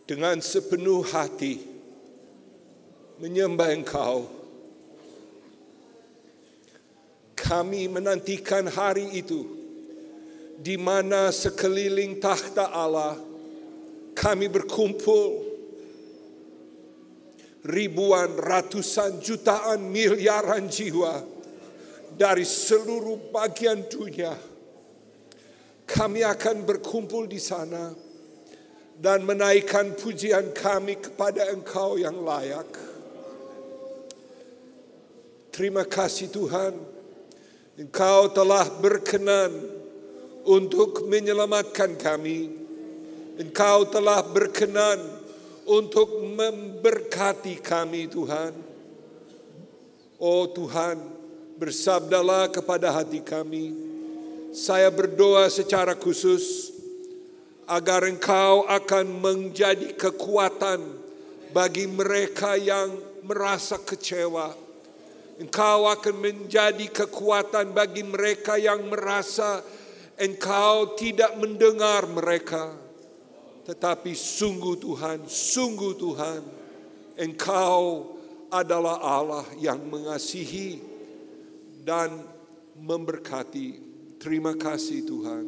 dengan sepenuh hati menyembah Engkau. Kami menantikan hari itu di mana sekeliling takhta Allah kami berkumpul ribuan, ratusan, jutaan, miliaran jiwa dari seluruh bagian dunia. Kami akan berkumpul di sana dan menaikkan pujian kami kepada Engkau yang layak. Terima kasih Tuhan, Engkau telah berkenan untuk menyelamatkan kami. Engkau telah berkenan untuk memberkati kami Tuhan. Oh Tuhan, bersabdalah kepada hati kami. Saya berdoa secara khusus agar Engkau akan menjadi kekuatan bagi mereka yang merasa kecewa. Engkau akan menjadi kekuatan bagi mereka yang merasa Engkau tidak mendengar mereka. Tetapi sungguh Tuhan, Engkau adalah Allah yang mengasihi dan memberkati. Terima kasih Tuhan.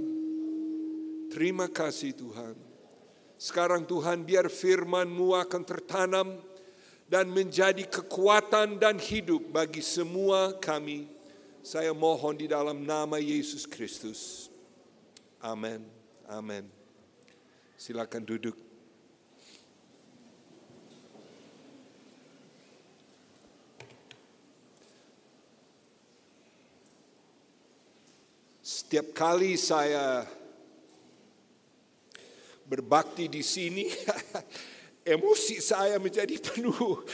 Terima kasih Tuhan. Sekarang Tuhan, biar firman-Mu akan tertanam dan menjadi kekuatan dan hidup bagi semua kami. Saya mohon di dalam nama Yesus Kristus. Amin. Amin. Silakan duduk. Setiap kali saya berbakti di sini, emosi saya menjadi penuh.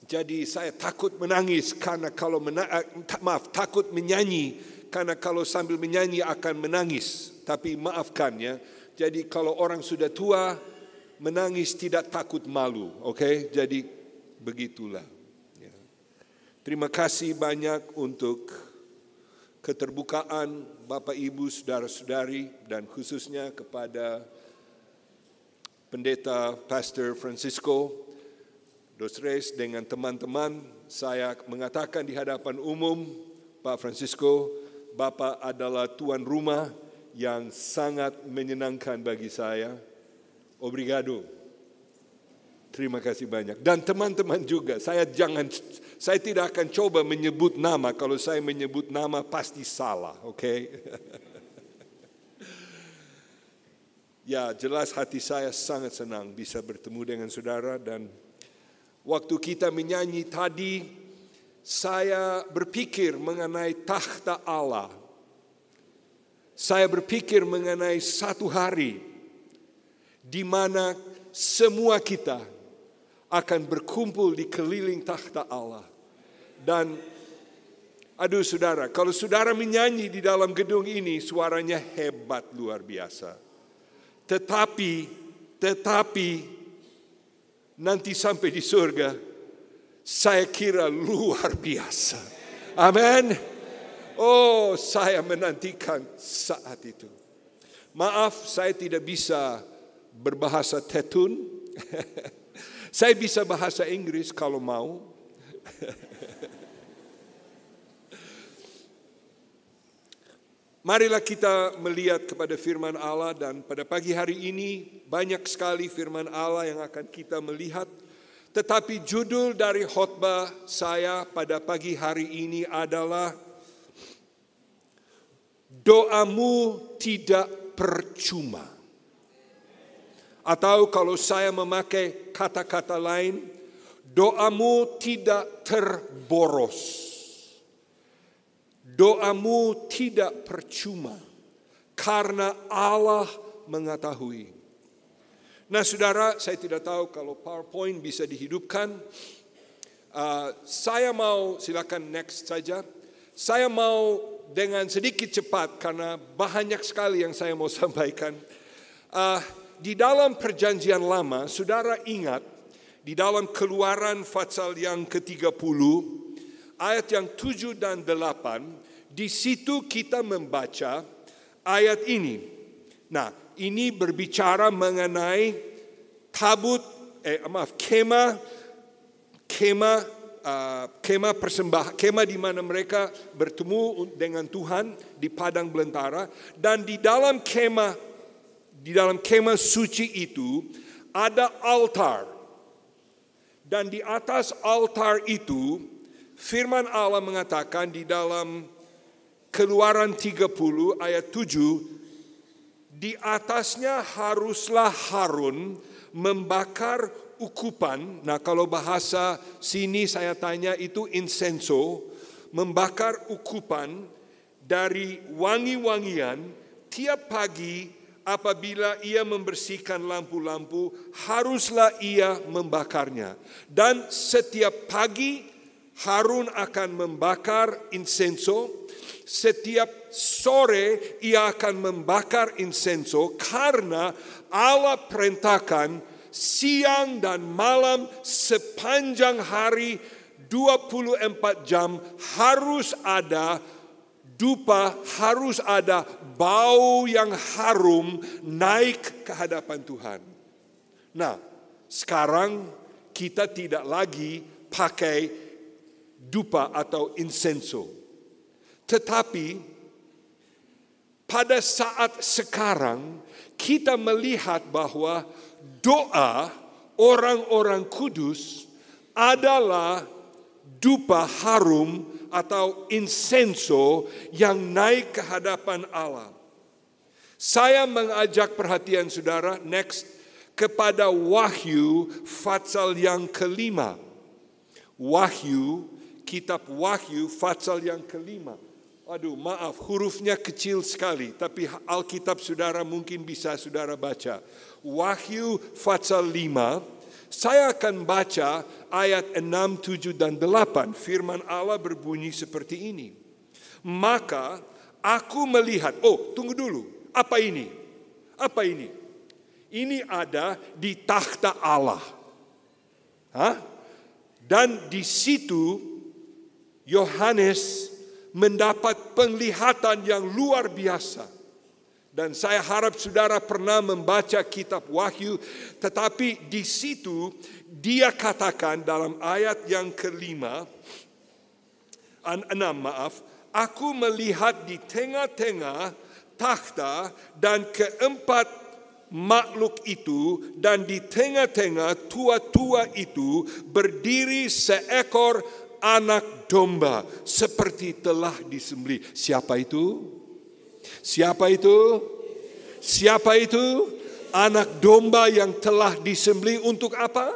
Jadi saya takut menangis karena takut menyanyi karena kalau sambil menyanyi akan menangis. Tapi maafkan ya. Jadi kalau orang sudah tua menangis tidak takut malu, oke? Jadi begitulah. Ya. Terima kasih banyak untuk keterbukaan Bapak Ibu saudara-saudari dan khususnya kepada Pendeta Pastor Francisco Dosres dengan teman-teman. Saya mengatakan di hadapan umum, Pak Francisco, Bapak adalah tuan rumah yang sangat menyenangkan bagi saya. Obrigado. Terima kasih banyak. Dan teman-teman juga, saya tidak akan coba menyebut nama. Kalau saya menyebut nama pasti salah, oke? Ya, jelas hati saya sangat senang bisa bertemu dengan saudara. Dan waktu kita menyanyi tadi, saya berpikir mengenai takhta Allah. Saya berpikir mengenai satu hari di mana semua kita akan berkumpul di keliling takhta Allah. Dan aduh saudara, kalau saudara menyanyi di dalam gedung ini suaranya hebat luar biasa. Tetapi nanti sampai di surga saya kira luar biasa. Amin. Oh, saya menantikan saat itu. Maaf, saya tidak bisa berbahasa Tetun. Saya bisa bahasa Inggris kalau mau. Marilah kita melihat kepada firman Allah, dan pada pagi hari ini banyak sekali firman Allah yang akan kita melihat. Tetapi judul dari khotbah saya pada pagi hari ini adalah Doamu tidak percuma. Atau kalau saya memakai kata-kata lain, doamu tidak terboros. Doamu tidak percuma karena Allah mengetahui. Nah saudara, saya tidak tahu kalau PowerPoint bisa dihidupkan. Saya mau, silakan next saja. Saya mau dengan sedikit cepat karena banyak sekali yang saya mau sampaikan. Di dalam perjanjian lama, saudara ingat di dalam Keluaran pasal yang ke-30, ayat yang 7 dan 8, di situ kita membaca ayat ini. Nah, ini berbicara mengenai kemah di mana mereka bertemu dengan Tuhan di padang belantara, dan di dalam kemah suci itu ada altar, dan di atas altar itu firman Allah mengatakan di dalam Keluaran 30 ayat 7, di atasnya haruslah Harun membakar ukupan. Nah, kalau bahasa sini saya tanya itu insenso, membakar ukupan dari wangi-wangian tiap pagi apabila ia membersihkan lampu-lampu, haruslah ia membakarnya. Dan setiap pagi Harun akan membakar insenso. Setiap sore ia akan membakar insenso, karena Allah perintahkan siang dan malam sepanjang hari 24 jam harus ada dupa, harus ada bau yang harum naik ke hadapan Tuhan. Nah, sekarang kita tidak lagi pakai dupa atau insenso. Tetapi pada saat sekarang kita melihat bahwa doa orang-orang kudus adalah dupa harum atau insenso yang naik ke hadapan Allah. Saya mengajak perhatian saudara next kepada Wahyu pasal yang kelima. Wahyu, kitab Wahyu pasal yang kelima. Aduh, maaf, hurufnya kecil sekali, tapi Alkitab saudara mungkin bisa saudara baca. Wahyu pasal 5, saya akan baca ayat 6, 7, dan 8. Firman Allah berbunyi seperti ini. Maka aku melihat, tunggu dulu, apa ini? Apa ini? Ini ada di takhta Allah. Dan di situ Yohanes mendapat penglihatan yang luar biasa. Dan saya harap saudara pernah membaca kitab Wahyu, tetapi di situ dia katakan dalam ayat yang kelima, 6 maaf, aku melihat di tengah-tengah takhta dan keempat makhluk itu, dan di tengah-tengah tua-tua itu berdiri seekor anak domba seperti telah disembelih. Siapa itu? Siapa itu? Siapa itu? Anak domba yang telah disembelih untuk apa?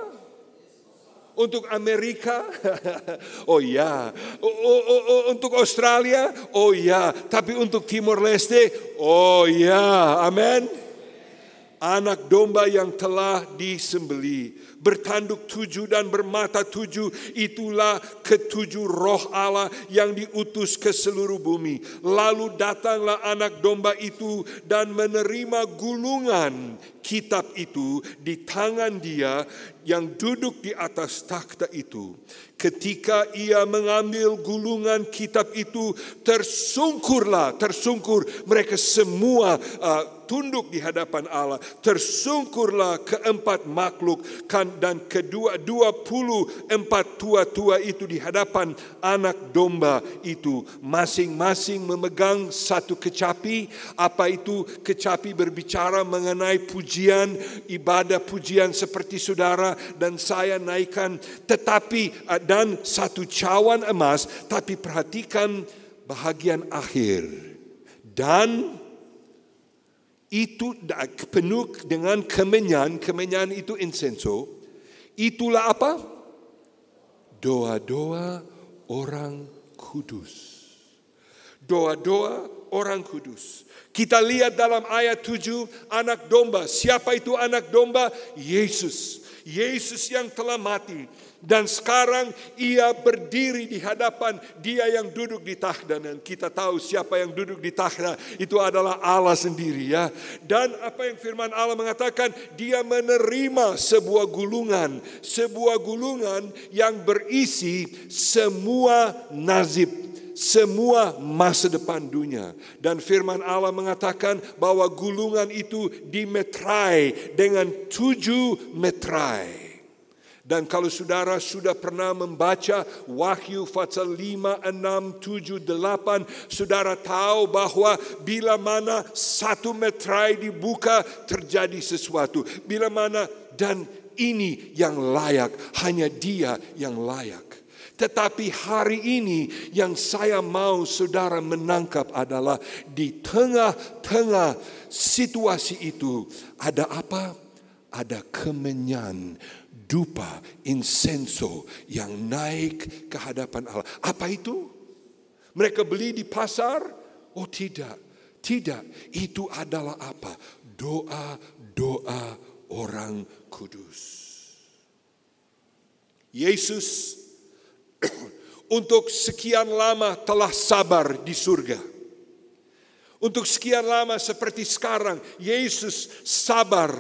Untuk Amerika? Oh ya. Untuk Australia? Oh ya. Tapi untuk Timor Leste? Oh ya. Amin. Anak domba yang telah disembelih, bertanduk 7 dan bermata 7, itulah ketujuh roh Allah yang diutus ke seluruh bumi. Lalu datanglah anak domba itu dan menerima gulungan kitab itu di tangan dia yang duduk di atas takhta itu. Ketika ia mengambil gulungan kitab itu, tersungkur mereka semua tunduk di hadapan Allah. Tersungkurlah keempat makhluk dan ke-24 tua-tua itu di hadapan anak domba itu. Masing-masing memegang satu kecapi. Apa itu kecapi? Berbicara mengenai pujian, ibadah pujian seperti saudara dan saya naikkan. Tetapi dan satu cawan emas. Tapi perhatikan bahagian akhir. Dan itu penuh dengan kemenyan itu insenso. Itulah apa? Doa-doa orang kudus. Doa-doa orang kudus. Kita lihat dalam ayat 7, anak domba. Siapa itu anak domba? Yesus. Yesus yang telah mati. Dan sekarang ia berdiri di hadapan dia yang duduk di takhta. Dan kita tahu siapa yang duduk di takhta. Itu adalah Allah sendiri ya. Dan apa yang firman Allah mengatakan? Dia menerima sebuah gulungan. Sebuah gulungan yang berisi semua nazib. semua masa depan dunia. Dan firman Allah mengatakan bahwa gulungan itu dimetrai dengan 7 metrai. Dan kalau saudara sudah pernah membaca Wahyu pasal 5, 6, 7, 8, saudara tahu bahwa bila mana 1 metrai dibuka terjadi sesuatu. Bila mana, dan ini yang layak, hanya Dia yang layak. Tetapi hari ini yang saya mau saudara menangkap adalah di tengah-tengah situasi itu ada apa? Ada kemenyan, dupa, insenso yang naik ke hadapan Allah. Apa itu? Mereka beli di pasar? Oh tidak. Tidak. Itu adalah apa? Doa-doa orang kudus. Yesus untuk sekian lama telah sabar di surga. Untuk sekian lama seperti sekarang, Yesus sabar.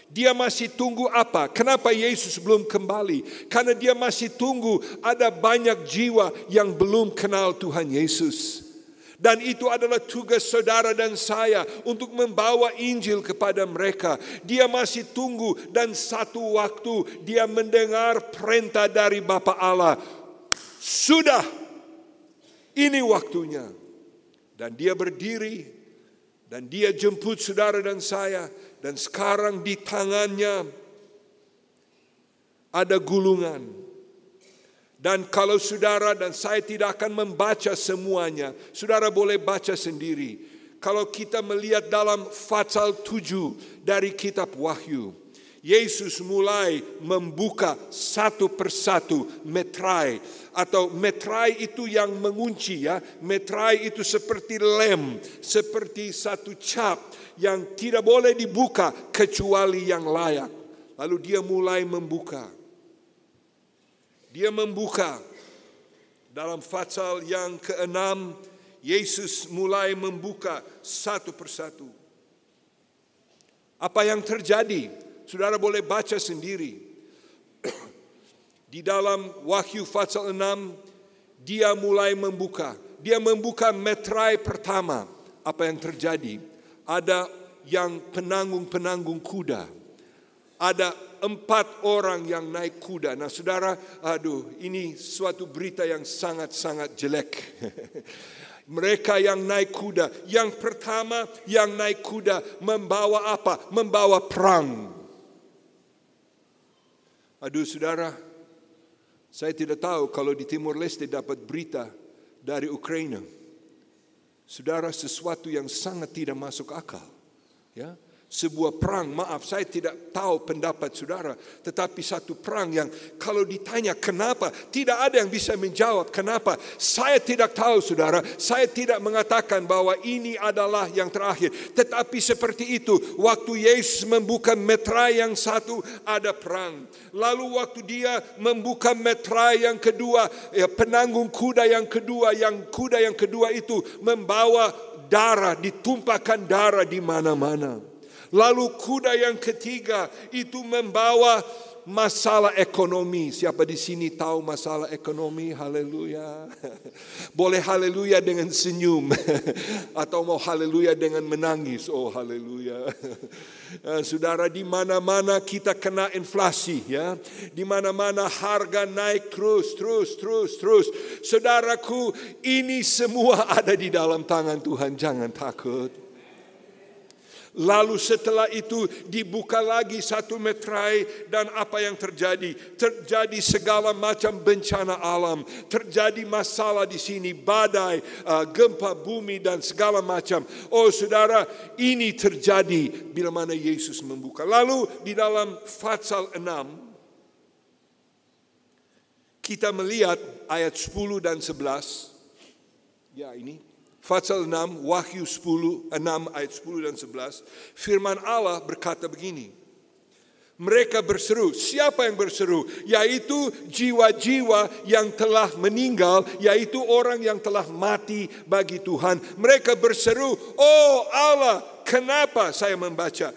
Dia masih tunggu apa? Kenapa Yesus belum kembali? Karena dia masih tunggu ada banyak jiwa yang belum kenal Tuhan Yesus. Dan itu adalah tugas saudara dan saya untuk membawa Injil kepada mereka. Dia masih tunggu dan satu waktu dia mendengar perintah dari Bapa Allah. Sudah, ini waktunya. Dan dia berdiri dan dia jemput saudara dan saya. Dan sekarang di tangannya ada gulungan. Dan kalau saudara dan saya tidak akan membaca semuanya, saudara boleh baca sendiri. Kalau kita melihat dalam pasal 7 dari kitab Wahyu, Yesus mulai membuka satu persatu metrai. Atau metrai itu yang mengunci ya. Metrai itu seperti lem, seperti satu cap yang tidak boleh dibuka kecuali yang layak. Lalu dia mulai membuka. Dia membuka. Dalam pasal yang ke-6, Yesus mulai membuka satu persatu. Apa yang terjadi? Saudara boleh baca sendiri. Di dalam Wahyu pasal 6, dia mulai membuka. Dia membuka metrai pertama. Apa yang terjadi? Ada yang penanggung-penanggung kuda. Ada 4 orang yang naik kuda. Nah saudara, ini suatu berita yang sangat-sangat jelek. Mereka yang naik kuda. Yang pertama yang naik kuda membawa apa? Membawa perang. Saudara, saya tidak tahu kalau di Timur Leste dapat berita dari Ukraina. Saudara, sesuatu yang sangat tidak masuk akal. Ya, sebuah perang, maaf saya tidak tahu pendapat saudara, tetapi satu perang yang kalau ditanya kenapa, tidak ada yang bisa menjawab kenapa. Saya tidak tahu saudara, saya tidak mengatakan bahwa ini adalah yang terakhir. Tetapi seperti itu, waktu Yesus membuka metrai yang satu, ada perang. Lalu waktu dia membuka metrai yang kedua, penanggung kuda yang kedua, kuda yang kedua itu membawa darah, ditumpahkan darah di mana-mana. Lalu kuda yang ketiga itu membawa masalah ekonomi. Siapa di sini tahu masalah ekonomi? Haleluya. Boleh haleluya dengan senyum atau mau haleluya dengan menangis. Oh haleluya. Saudara, di mana-mana kita kena inflasi ya. Di mana-mana harga naik terus. Saudaraku, ini semua ada di dalam tangan Tuhan, jangan takut. Lalu setelah itu dibuka lagi satu metrai dan apa yang terjadi? Terjadi segala macam bencana alam. Terjadi masalah di sini, badai, gempa bumi dan segala macam. Oh saudara, ini terjadi bila mana Yesus membuka. Lalu di dalam pasal 6 kita melihat ayat 10 dan 11. Ya ini. Pasal 6, Wahyu 6 ayat 10 dan 11. Firman Allah berkata begini. Mereka berseru. Siapa yang berseru? Yaitu jiwa-jiwa yang telah meninggal. Yaitu orang yang telah mati bagi Tuhan. Mereka berseru. Oh Allah, kenapa saya membaca?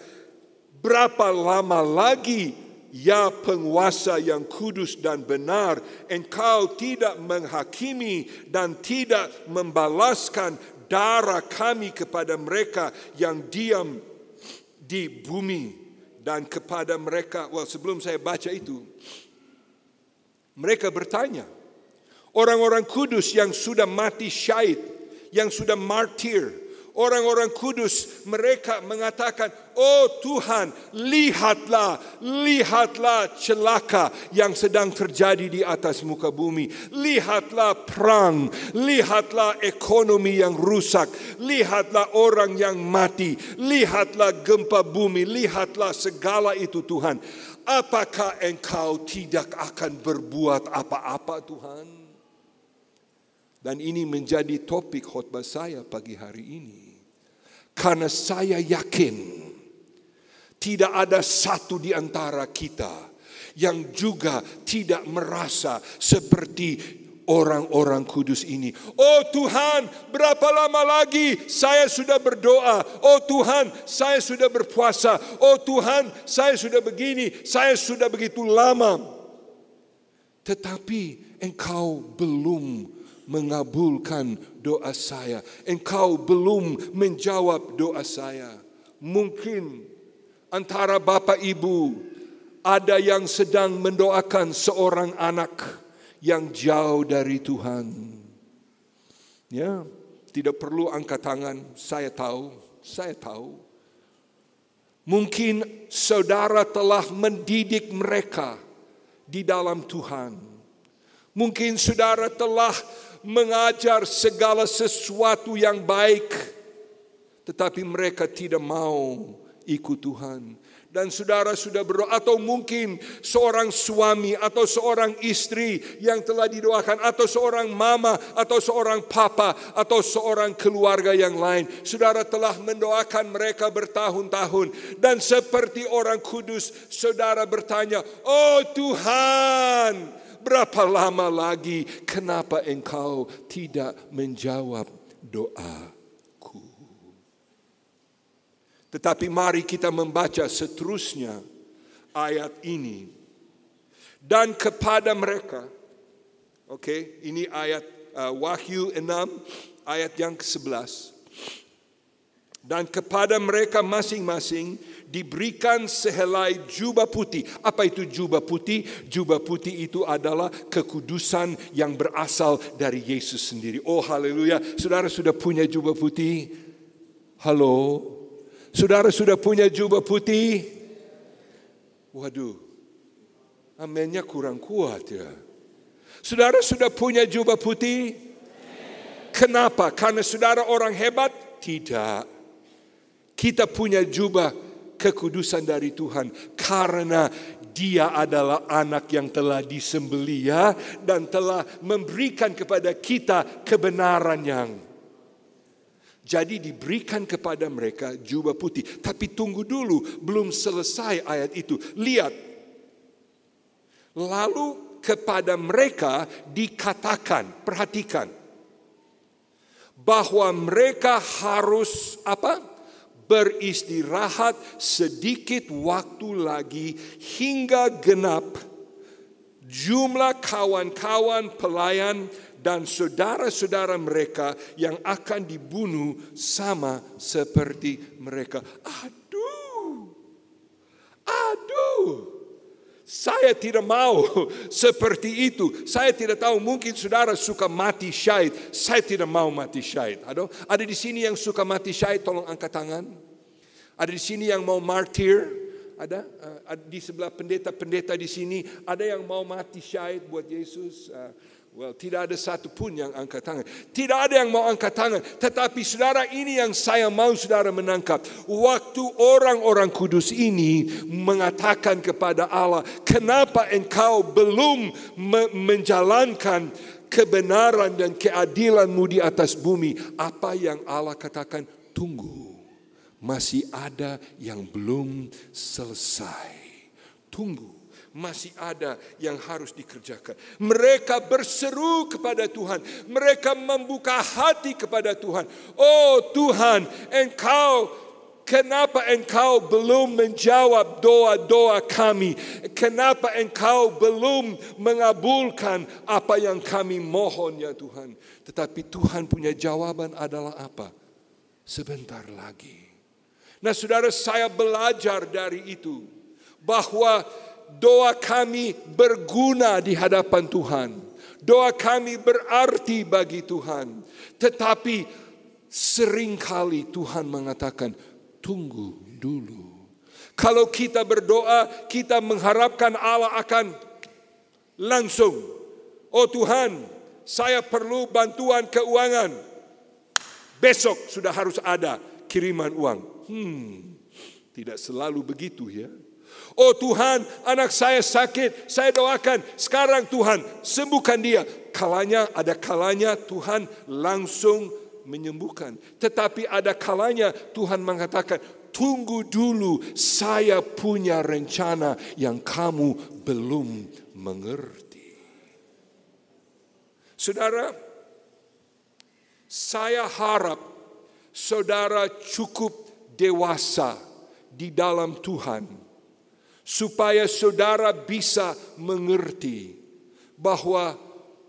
Berapa lama lagi ya penguasa yang kudus dan benar, Engkau tidak menghakimi dan tidak membalaskan darah kami kepada mereka yang diam di bumi. Dan kepada mereka, sebelum saya baca itu, mereka bertanya, orang-orang kudus yang sudah mati syahid, yang sudah martir, orang-orang kudus, mereka mengatakan, oh Tuhan, lihatlah celaka yang sedang terjadi di atas muka bumi. Lihatlah perang, lihatlah ekonomi yang rusak, lihatlah orang yang mati, lihatlah gempa bumi, lihatlah segala itu Tuhan. Apakah Engkau tidak akan berbuat apa-apa Tuhan? Dan ini menjadi topik khotbah saya pagi hari ini. Karena saya yakin tidak ada satu di antara kita yang juga tidak merasa seperti orang-orang kudus ini. Oh Tuhan, berapa lama lagi saya sudah berdoa. Oh Tuhan, saya sudah berpuasa. Oh Tuhan, saya sudah begini, saya sudah begitu lama. Tetapi Engkau belum mengabulkan doa saya. Engkau belum menjawab doa saya. Mungkin antara Bapak Ibu ada yang sedang mendoakan seorang anak yang jauh dari Tuhan. Ya, tidak perlu angkat tangan, saya tahu. Mungkin saudara telah mendidik mereka di dalam Tuhan. Mungkin saudara telah mengajar segala sesuatu yang baik, tetapi mereka tidak mau ikut Tuhan. Dan saudara sudah berdoa, atau mungkin seorang suami atau seorang istri yang telah didoakan, atau seorang mama atau seorang papa atau seorang keluarga yang lain. Saudara telah mendoakan mereka bertahun-tahun, dan seperti orang kudus, saudara bertanya, oh Tuhan, berapa lama lagi? Kenapa Engkau tidak menjawab doaku? Tetapi mari kita membaca seterusnya ayat ini. Dan kepada mereka, ini ayat Wahyu 6 ayat yang ke-11. Dan kepada mereka masing-masing diberikan sehelai jubah putih. Apa itu jubah putih? Jubah putih itu adalah kekudusan yang berasal dari Yesus sendiri. Oh haleluya. Saudara sudah punya jubah putih? Halo? Saudara sudah punya jubah putih? Waduh. Amennya kurang kuat ya. Saudara sudah punya jubah putih? Kenapa? Karena saudara orang hebat? Tidak. Kita punya jubah kekudusan dari Tuhan karena Dia adalah anak yang telah disembelih dan telah memberikan kepada kita kebenaran yang. Jadi diberikan kepada mereka jubah putih. Tapi tunggu dulu, belum selesai ayat itu. Lihat. Lalu kepada mereka dikatakan, perhatikan, bahwa mereka harus apa? Beristirahat sedikit waktu lagi hingga genap jumlah kawan-kawan pelayan dan saudara-saudara mereka yang akan dibunuh sama seperti mereka. Aduh. Saya tidak mau seperti itu. Saya tidak tahu, mungkin saudara suka mati syahid. Saya tidak mau mati syahid. Ada di sini yang suka mati syahid, tolong angkat tangan. Ada di sini yang mau martir. Ada di sebelah pendeta-pendeta di sini. Ada yang mau mati syahid buat Yesus. Tidak ada satu pun yang angkat tangan. Tidak ada yang mau angkat tangan. Tetapi saudara, ini yang saya mau saudara menangkap. Waktu orang-orang kudus ini mengatakan kepada Allah, kenapa engkau belum menjalankan kebenaran dan keadilan-Mu di atas bumi? Apa yang Allah katakan? Tunggu. Masih ada yang belum selesai. Tunggu. Masih ada yang harus dikerjakan. Mereka berseru kepada Tuhan. Mereka membuka hati kepada Tuhan. Oh Tuhan, Engkau Kenapa engkau belum menjawab doa-doa kami? Kenapa engkau belum mengabulkan apa yang kami mohon ya Tuhan? Tetapi Tuhan punya jawaban adalah apa? Sebentar lagi. Nah saudara, saya belajar dari itu. Bahwa doa kami berguna di hadapan Tuhan. Doa kami berarti bagi Tuhan. Tetapi seringkali Tuhan mengatakan, tunggu dulu. Kalau kita berdoa, kita mengharapkan Allah akan langsung. Oh Tuhan, saya perlu bantuan keuangan. Besok sudah harus ada kiriman uang. Tidak selalu begitu ya. Oh Tuhan, anak saya sakit, saya doakan. Sekarang Tuhan, sembuhkan dia. Ada kalanya Tuhan langsung menyembuhkan. Tetapi ada kalanya Tuhan mengatakan, tunggu dulu, saya punya rencana yang kamu belum mengerti. Saudara, saya harap saudara cukup dewasa di dalam Tuhan, supaya saudara bisa mengerti bahwa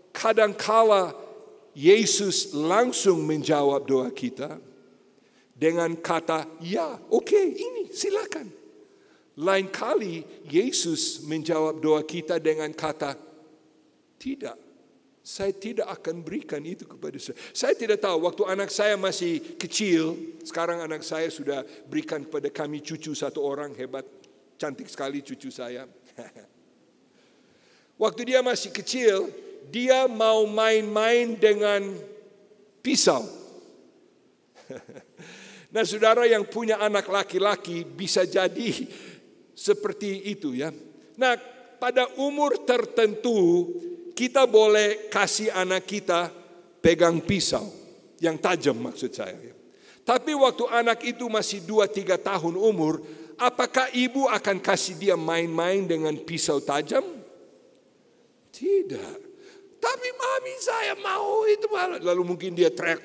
kadangkala Yesus langsung menjawab doa kita dengan kata, ya, oke, ini silakan. Lain kali Yesus menjawab doa kita dengan kata, tidak, saya tidak akan berikan itu kepada saya. Saya tidak tahu, waktu anak saya masih kecil, sekarang anak saya sudah berikan kepada kami cucu satu orang, hebat, cantik sekali cucu saya. Waktu dia masih kecil, dia mau main-main dengan pisau. Nah saudara yang punya anak laki-laki bisa jadi seperti itu ya. Nah pada umur tertentu kita boleh kasih anak kita pegang pisau yang tajam maksud saya. Tapi waktu anak itu masih 2-3 tahun umur, apakah ibu akan kasih dia main-main dengan pisau tajam? Tidak. Tapi mami saya mau itu. Lalu mungkin dia teriak.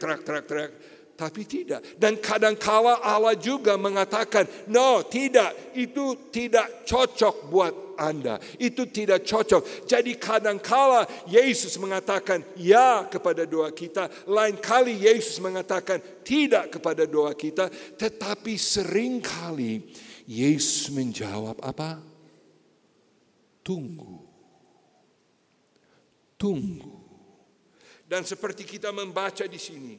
Tapi tidak. Dan kadangkala Allah juga mengatakan, no, tidak. Itu tidak cocok buat Anda. Itu tidak cocok. Jadi kadangkala Yesus mengatakan ya kepada doa kita. Lain kali Yesus mengatakan tidak kepada doa kita. Tetapi seringkali Yesus menjawab apa? Tunggu. Dan seperti kita membaca di sini.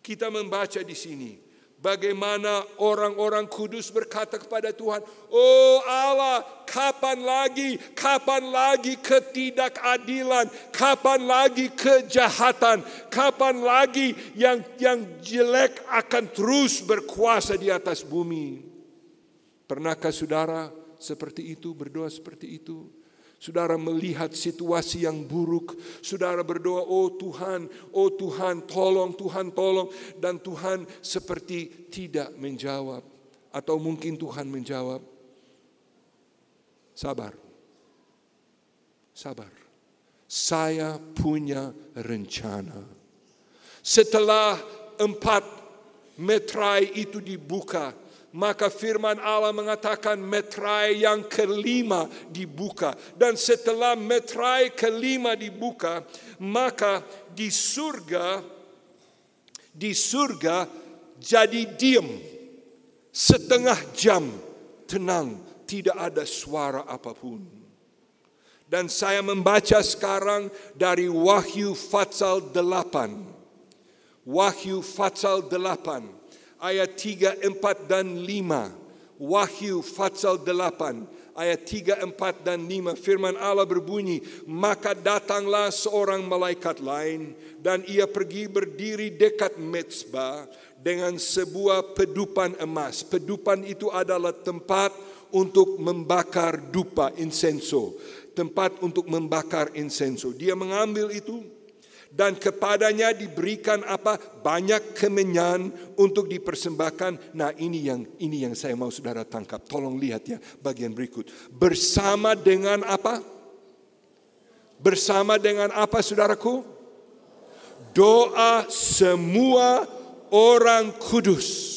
Kita membaca di sini. Bagaimana orang-orang kudus berkata kepada Tuhan, oh Allah, kapan lagi ketidakadilan, kapan lagi kejahatan, kapan lagi yang jelek akan terus berkuasa di atas bumi. Pernahkah saudara seperti itu, berdoa seperti itu? Saudara melihat situasi yang buruk, saudara berdoa, oh Tuhan tolong, Tuhan tolong. Dan Tuhan seperti tidak menjawab. Atau mungkin Tuhan menjawab, sabar. Saya punya rencana. Setelah 4 meterai itu dibuka, maka firman Allah mengatakan meterai yang kelima dibuka. Dan setelah meterai kelima dibuka, maka di surga jadi diam. Setengah jam tenang, tidak ada suara apapun. Dan saya membaca sekarang dari Wahyu Pasal 8. Wahyu Pasal 8. Ayat 3, 4, dan 5. Wahyu pasal 8. Ayat 3, 4, dan 5. Firman Allah berbunyi, maka datanglah seorang malaikat lain. Dan ia pergi berdiri dekat mezbah dengan sebuah pedupan emas. Pedupan itu adalah tempat untuk membakar dupa, insenso. Tempat untuk membakar insenso. Dia mengambil itu. Dan kepadanya diberikan apa? Banyak kemenyan untuk dipersembahkan. Nah ini yang saya mau saudara tangkap. Tolong lihat ya bagian berikut. Bersama dengan apa? Bersama dengan apa saudaraku? Doa semua orang kudus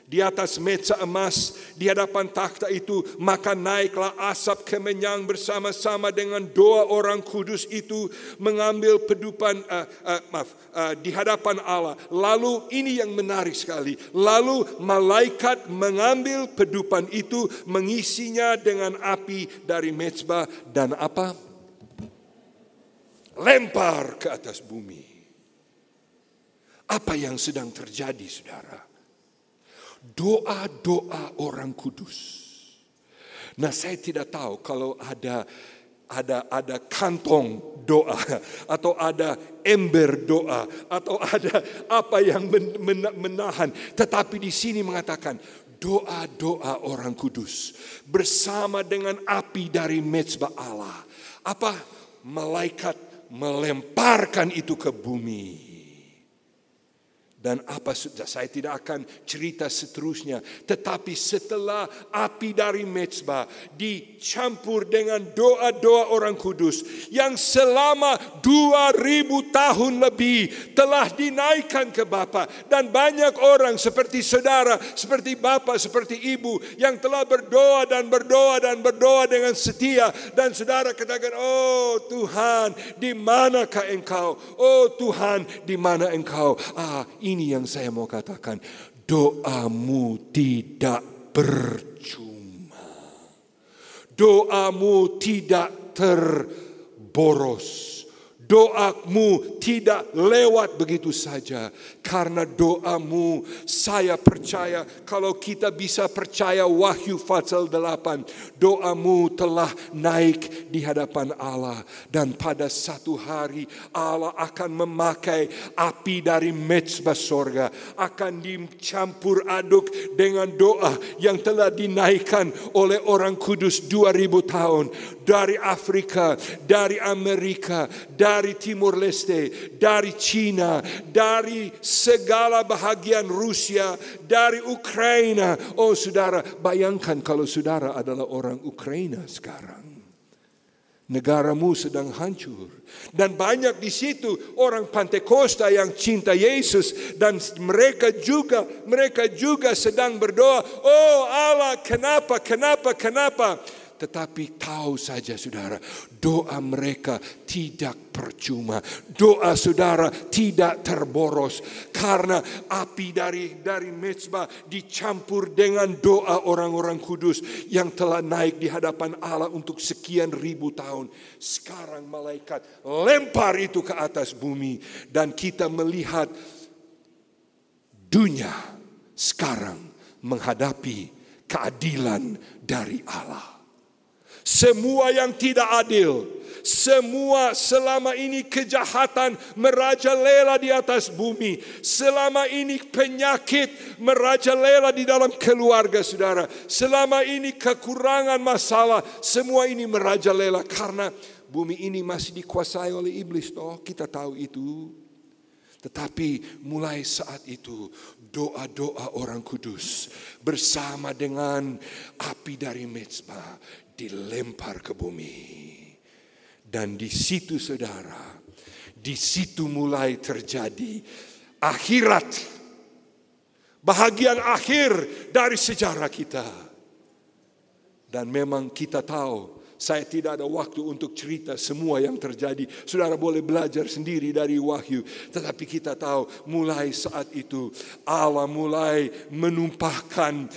Di atas meja emas, di hadapan takhta itu, maka naiklah asap kemenyang bersama-sama dengan doa orang kudus itu mengambil pedupan, di hadapan Allah. Lalu ini yang menarik sekali. Lalu malaikat mengambil pedupan itu, mengisinya dengan api dari mezbah dan apa? Lempar ke atas bumi. Apa yang sedang terjadi, saudara? Doa-doa orang kudus. Nah, saya tidak tahu kalau ada kantong doa atau ada ember doa atau ada apa yang menahan. Tetapi di sini mengatakan doa-doa orang kudus bersama dengan api dari mezbah Allah. Apa? Malaikat melemparkan itu ke bumi. Dan apa sudah, saya tidak akan cerita seterusnya. Tetapi setelah api dari mezbah dicampur dengan doa-doa orang kudus yang selama 2000 tahun lebih telah dinaikkan ke Bapa. Dan banyak orang seperti saudara, seperti Bapa, seperti Ibu yang telah berdoa dan berdoa dan berdoa dengan setia. Dan saudara katakan, oh Tuhan, di manakah Engkau? Oh Tuhan, di mana Engkau? Ini yang saya mau katakan, doamu tidak percuma. Doamu tidak terboros. Doamu tidak lewat begitu saja. Karena doamu, saya percaya kalau kita bisa percaya Wahyu pasal 8. Doamu telah naik di hadapan Allah. Dan pada satu hari Allah akan memakai api dari mezbah sorga. Akan dicampur aduk dengan doa yang telah dinaikkan oleh orang kudus 2000 tahun. Dari Afrika, dari Amerika, dari Timur Leste, dari Cina, dari segala bahagian Rusia, dari Ukraina. Oh saudara, bayangkan kalau saudara adalah orang Ukraina sekarang. Negaramu sedang hancur. Dan banyak di situ orang Pantekosta yang cinta Yesus. Dan mereka juga sedang berdoa. Oh Allah, kenapa? Tetapi tahu saja saudara, doa mereka tidak percuma. Doa saudara tidak terboros. Karena api dari mezbah dicampur dengan doa orang-orang kudus yang telah naik di hadapan Allah untuk sekian ribu tahun. Sekarang malaikat lempar itu ke atas bumi. Dan kita melihat dunia sekarang menghadapi keadilan dari Allah. Semua yang tidak adil, semua selama ini kejahatan merajalela di atas bumi. Selama ini penyakit merajalela di dalam keluarga saudara. Selama ini kekurangan masalah, semua ini merajalela karena bumi ini masih dikuasai oleh iblis. Kita tahu itu. Tetapi mulai saat itu doa-doa orang kudus bersama dengan api dari mezbah dilempar ke bumi. Dan di situ saudara, di situ mulai terjadi akhirat. Bahagian akhir dari sejarah kita. Dan memang kita tahu, saya tidak ada waktu untuk cerita semua yang terjadi. Saudara boleh belajar sendiri dari Wahyu. Tetapi kita tahu mulai saat itu Allah mulai menumpahkan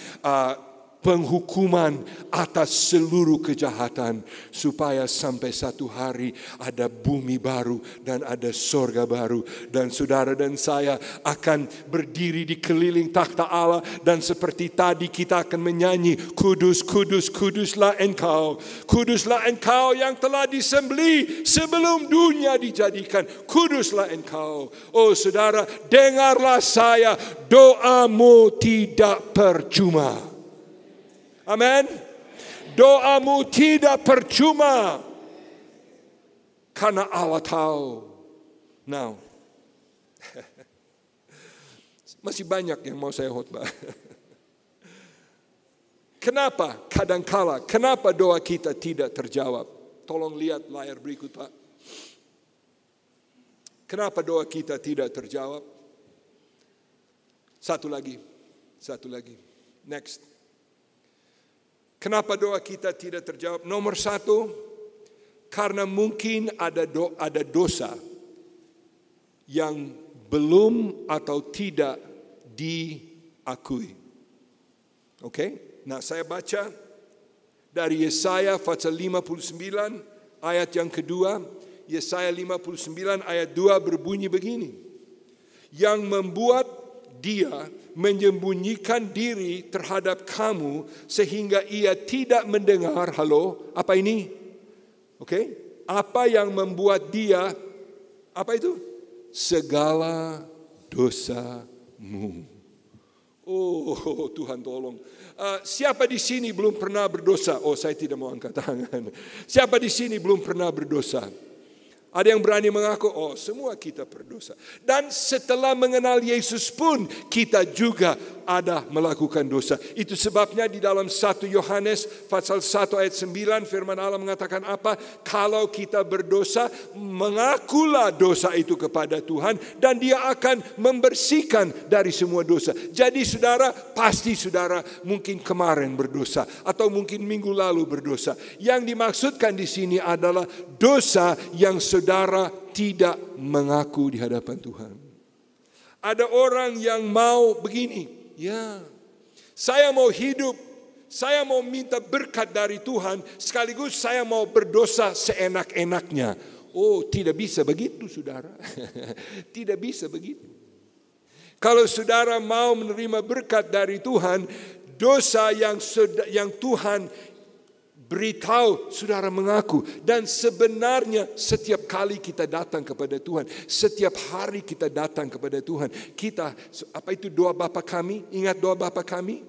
penghukuman atas seluruh kejahatan. Supaya sampai satu hari ada bumi baru dan ada sorga baru. Dan saudara dan saya akan berdiri di keliling takhta Allah. Dan seperti tadi kita akan menyanyi, kudus, kudus, kuduslah engkau. Kuduslah engkau yang telah disembelih sebelum dunia dijadikan. Kuduslah engkau. Oh saudara, dengarlah saya, doamu tidak percuma. Amin. Doamu tidak percuma. Karena Allah tahu. Now, masih banyak yang mau saya khotbah. Kenapa kadangkala, kenapa doa kita tidak terjawab? Tolong lihat layar berikut Pak. Kenapa doa kita tidak terjawab? Satu lagi. Satu lagi. Next. Kenapa doa kita tidak terjawab? Nomor satu, karena mungkin ada dosa yang belum atau tidak diakui. Oke? Nah, saya baca dari Yesaya pasal 59 ayat yang kedua. Yesaya 59 ayat 2 berbunyi begini. Yang membuat dia menyembunyikan diri terhadap kamu sehingga ia tidak mendengar. Halo, apa ini? Oke? Apa yang membuat dia, apa itu? Segala dosamu. Oh, Tuhan tolong. Siapa di sini belum pernah berdosa? Oh, saya tidak mau angkat tangan. Siapa di sini belum pernah berdosa? Ada yang berani mengaku, oh semua kita berdosa. Dan setelah mengenal Yesus pun kita juga ada melakukan dosa. Itu sebabnya di dalam 1 Yohanes pasal 1 ayat 9 firman Allah mengatakan apa? Kalau kita berdosa, mengakulah dosa itu kepada Tuhan dan Dia akan membersihkan dari semua dosa. Jadi saudara, pasti saudara mungkin kemarin berdosa atau mungkin minggu lalu berdosa. Yang dimaksudkan di sini adalah dosa yang saudara tidak mengaku di hadapan Tuhan. Ada orang yang mau begini. Ya, saya mau hidup, saya mau minta berkat dari Tuhan, sekaligus saya mau berdosa seenak-enaknya. Oh, tidak bisa begitu, saudara. Tidak bisa begitu. Kalau saudara mau menerima berkat dari Tuhan, dosa yang Tuhan beritahu, saudara mengaku. Dan sebenarnya setiap kali kita datang kepada Tuhan, setiap hari kita datang kepada Tuhan, kita, apa itu doa Bapa kami? Ingat doa Bapa kami?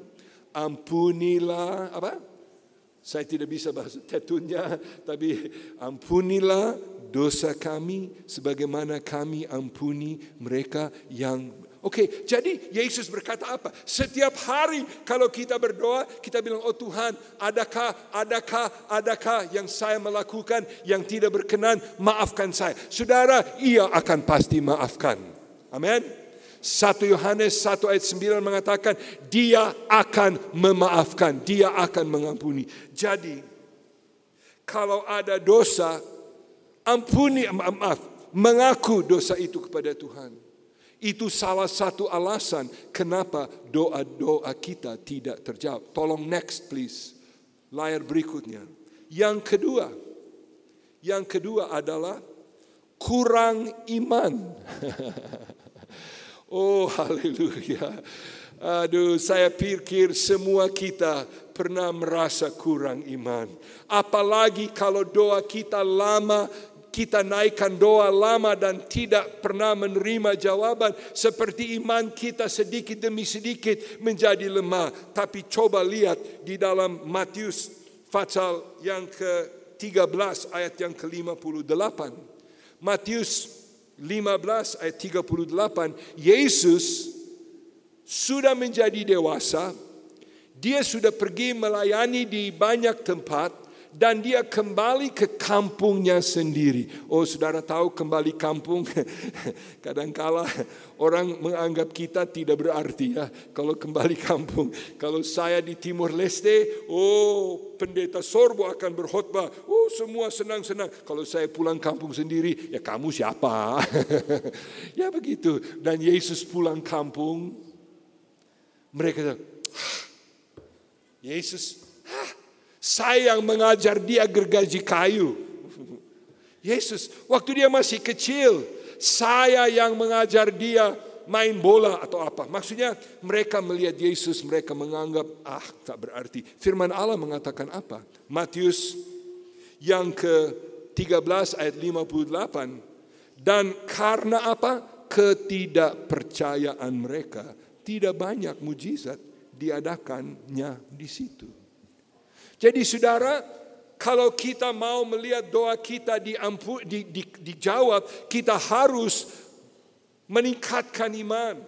Ampunilah, apa? Saya tidak bisa bahasa Tetunnya, tapi ampunilah dosa kami sebagaimana kami ampuni mereka yang... Oke, jadi Yesus berkata apa? Setiap hari kalau kita berdoa, kita bilang, oh Tuhan, adakah yang saya melakukan yang tidak berkenan, maafkan saya. Saudara, Ia akan pasti maafkan. Amin. 1 Yohanes 1 ayat 9 mengatakan, Dia akan memaafkan, Dia akan mengampuni. Jadi, kalau ada dosa, mengaku dosa itu kepada Tuhan. Itu salah satu alasan kenapa doa-doa kita tidak terjawab. Tolong next please. Layar berikutnya. Yang kedua adalah kurang iman. Oh haleluya. Aduh, saya pikir semua kita pernah merasa kurang iman. Apalagi kalau doa kita lama, kita naikkan doa lama dan tidak pernah menerima jawaban. Seperti iman kita sedikit demi sedikit menjadi lemah. Tapi coba lihat di dalam Matius pasal yang ke-13 ayat yang ke-58. Matius 15 ayat 38. Yesus sudah menjadi dewasa. Dia sudah pergi melayani di banyak tempat. Dan dia kembali ke kampungnya sendiri. Oh, saudara tahu kembali kampung. Kadangkala orang menganggap kita tidak berarti ya. Kalau kembali kampung. Kalau saya di Timur Leste, oh pendeta Sorbo akan berkhotbah. Oh semua senang-senang. Kalau saya pulang kampung sendiri, ya kamu siapa? Ya begitu. Dan Yesus pulang kampung. Mereka Yesus, saya yang mengajar dia gergaji kayu. Yesus, waktu dia masih kecil, saya yang mengajar dia main bola atau apa. Maksudnya mereka melihat Yesus, mereka menganggap, tak berarti. Firman Allah mengatakan apa? Matius yang ke-13 ayat 58. Dan karena apa? Ketidakpercayaan mereka, tidak banyak mujizat diadakannya di situ. Jadi saudara, kalau kita mau melihat doa kita dijawab, kita harus meningkatkan iman.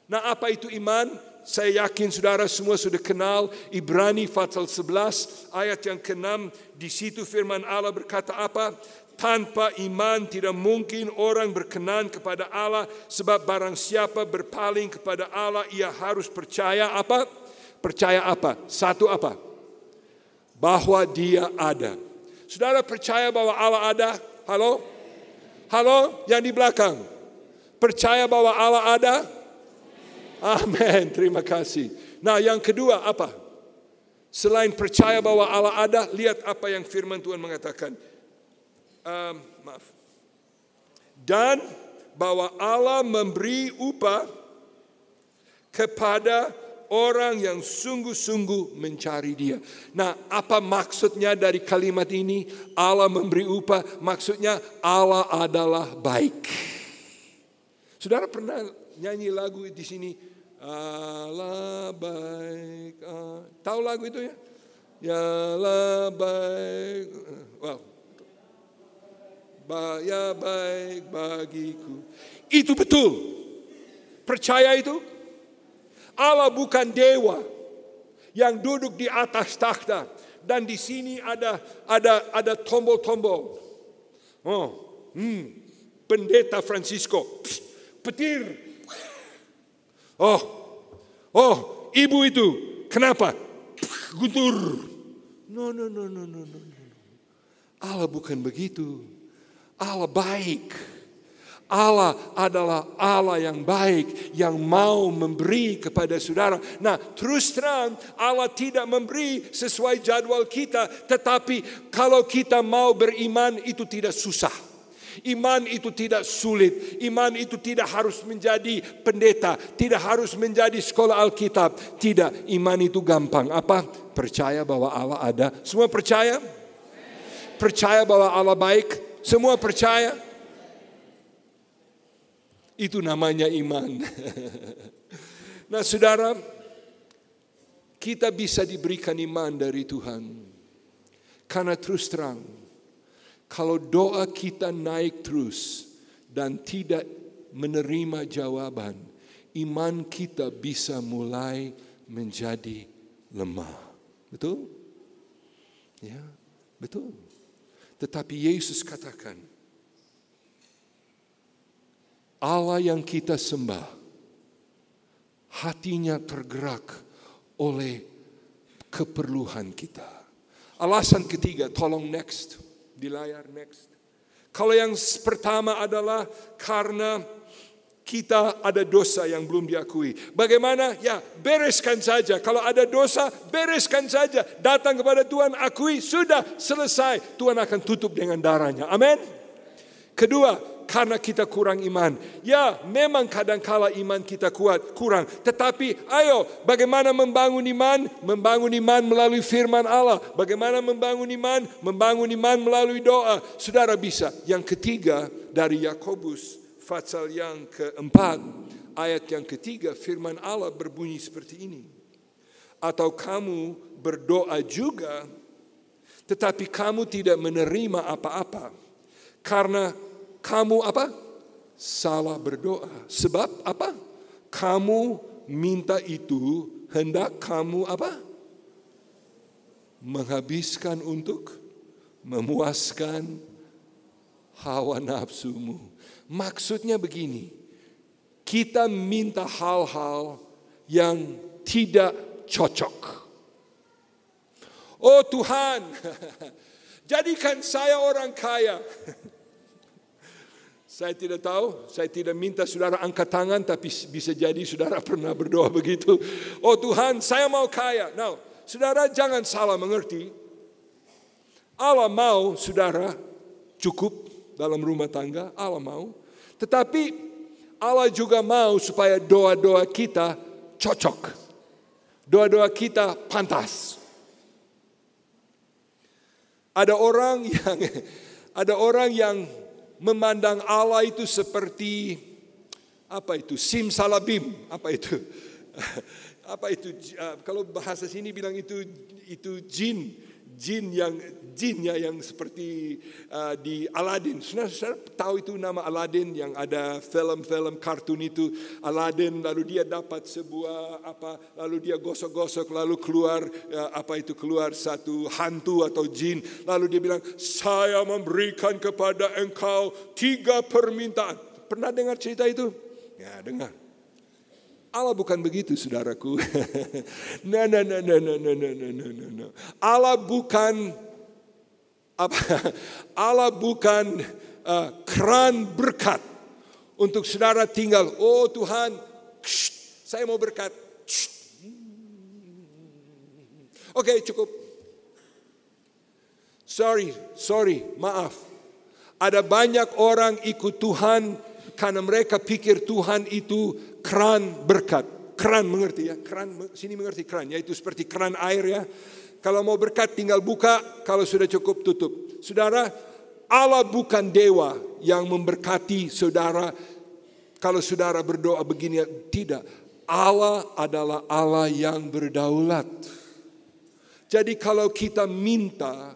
Nah, apa itu iman? Saya yakin saudara semua sudah kenal Ibrani pasal 11 ayat yang ke-6. Di situ firman Allah berkata apa? Tanpa iman tidak mungkin orang berkenan kepada Allah, sebab barang siapa berpaling kepada Allah, ia harus percaya apa? Percaya apa? Satu apa? Bahwa Dia ada. Saudara percaya bahwa Allah ada? Halo? Halo? Yang di belakang. Percaya bahwa Allah ada? Amin. Terima kasih. Nah, yang kedua apa? Selain percaya bahwa Allah ada, lihat apa yang firman Tuhan mengatakan. Dan bahwa Allah memberi upah kepada orang yang sungguh-sungguh mencari Dia. Nah, apa maksudnya dari kalimat ini? Allah memberi upah, maksudnya Allah adalah baik. Saudara pernah nyanyi lagu di sini? Allah baik. Tahu lagu itu ya? Ya Allah baik. Wow. Ya baik bagiku. Itu betul. Percaya itu? Allah bukan dewa yang duduk di atas takhta dan di sini ada tombol-tombol. Pendeta Francisco, petir. Ibu itu kenapa? Guntur. No. Allah bukan begitu. Allah baik. Allah adalah Allah yang baik, yang mau memberi kepada saudara. Nah, terus terang Allah tidak memberi sesuai jadwal kita, tetapi kalau kita mau beriman itu tidak susah. Iman itu tidak sulit. Iman itu tidak harus menjadi pendeta, tidak harus menjadi sekolah Alkitab. Tidak, iman itu gampang. Apa? Percaya bahwa Allah ada. Semua percaya? Percaya bahwa Allah baik? Semua percaya? Itu namanya iman. Nah, saudara, kita bisa diberikan iman dari Tuhan. Karena terus terang, kalau doa kita naik terus dan tidak menerima jawaban, iman kita bisa mulai menjadi lemah. Betul? Ya, betul. Tetapi Yesus katakan, Allah yang kita sembah, hatinya tergerak oleh keperluan kita. Alasan ketiga, tolong next, di layar next. Kalau yang pertama adalah karena kita ada dosa yang belum diakui. Bagaimana? Ya, bereskan saja. Kalau ada dosa, bereskan saja. Datang kepada Tuhan, akui, sudah selesai. Tuhan akan tutup dengan darahnya. Amin. Kedua, karena kita kurang iman. Ya, memang kadangkala iman kita kurang. Tetapi ayo, bagaimana membangun iman? Membangun iman melalui firman Allah. Bagaimana membangun iman? Membangun iman melalui doa. Saudara bisa. Yang ketiga dari Yakobus pasal yang keempat, ayat yang ketiga, firman Allah berbunyi seperti ini. Atau kamu berdoa juga, tetapi kamu tidak menerima apa-apa. Karena kamu apa? Salah berdoa. Sebab apa? Kamu minta itu hendak kamu apa? Menghabiskan untuk memuaskan hawa nafsumu. Maksudnya begini, kita minta hal-hal yang tidak cocok. Oh Tuhan, jadikan saya orang kaya. Saya tidak tahu, saya tidak minta saudara angkat tangan, tapi bisa jadi saudara pernah berdoa begitu. Oh Tuhan, saya mau kaya. Nah, saudara jangan salah mengerti. Allah mau saudara cukup dalam rumah tangga, Allah mau. Tetapi Allah juga mau supaya doa-doa kita cocok. Doa-doa kita pantas. Ada orang yang memandang Allah itu seperti apa itu? Simsalabim, apa itu? Apa itu? Kalau bahasa sini bilang itu jin jinnya yang seperti di Aladdin. Saudara tahu itu nama Aladdin yang ada film-film kartun itu. Aladdin, lalu dia dapat sebuah lalu dia gosok-gosok, lalu keluar keluar satu hantu atau jin. Lalu dia bilang, saya memberikan kepada engkau 3 permintaan. Pernah dengar cerita itu? Ya, dengar. Allah bukan begitu, saudaraku. No. Allah bukan keran berkat untuk saudara tinggal. Oh Tuhan, saya mau berkat. Oke, cukup. Sorry, maaf. Ada banyak orang ikut Tuhan karena mereka pikir Tuhan itu keran berkat. Keran, mengerti ya? Keran, sini mengerti keran, yaitu seperti keran air ya. Kalau mau berkat tinggal buka, kalau sudah cukup tutup. Saudara, Allah bukan dewa yang memberkati saudara. Kalau saudara berdoa begini, tidak. Allah adalah Allah yang berdaulat. Jadi kalau kita minta,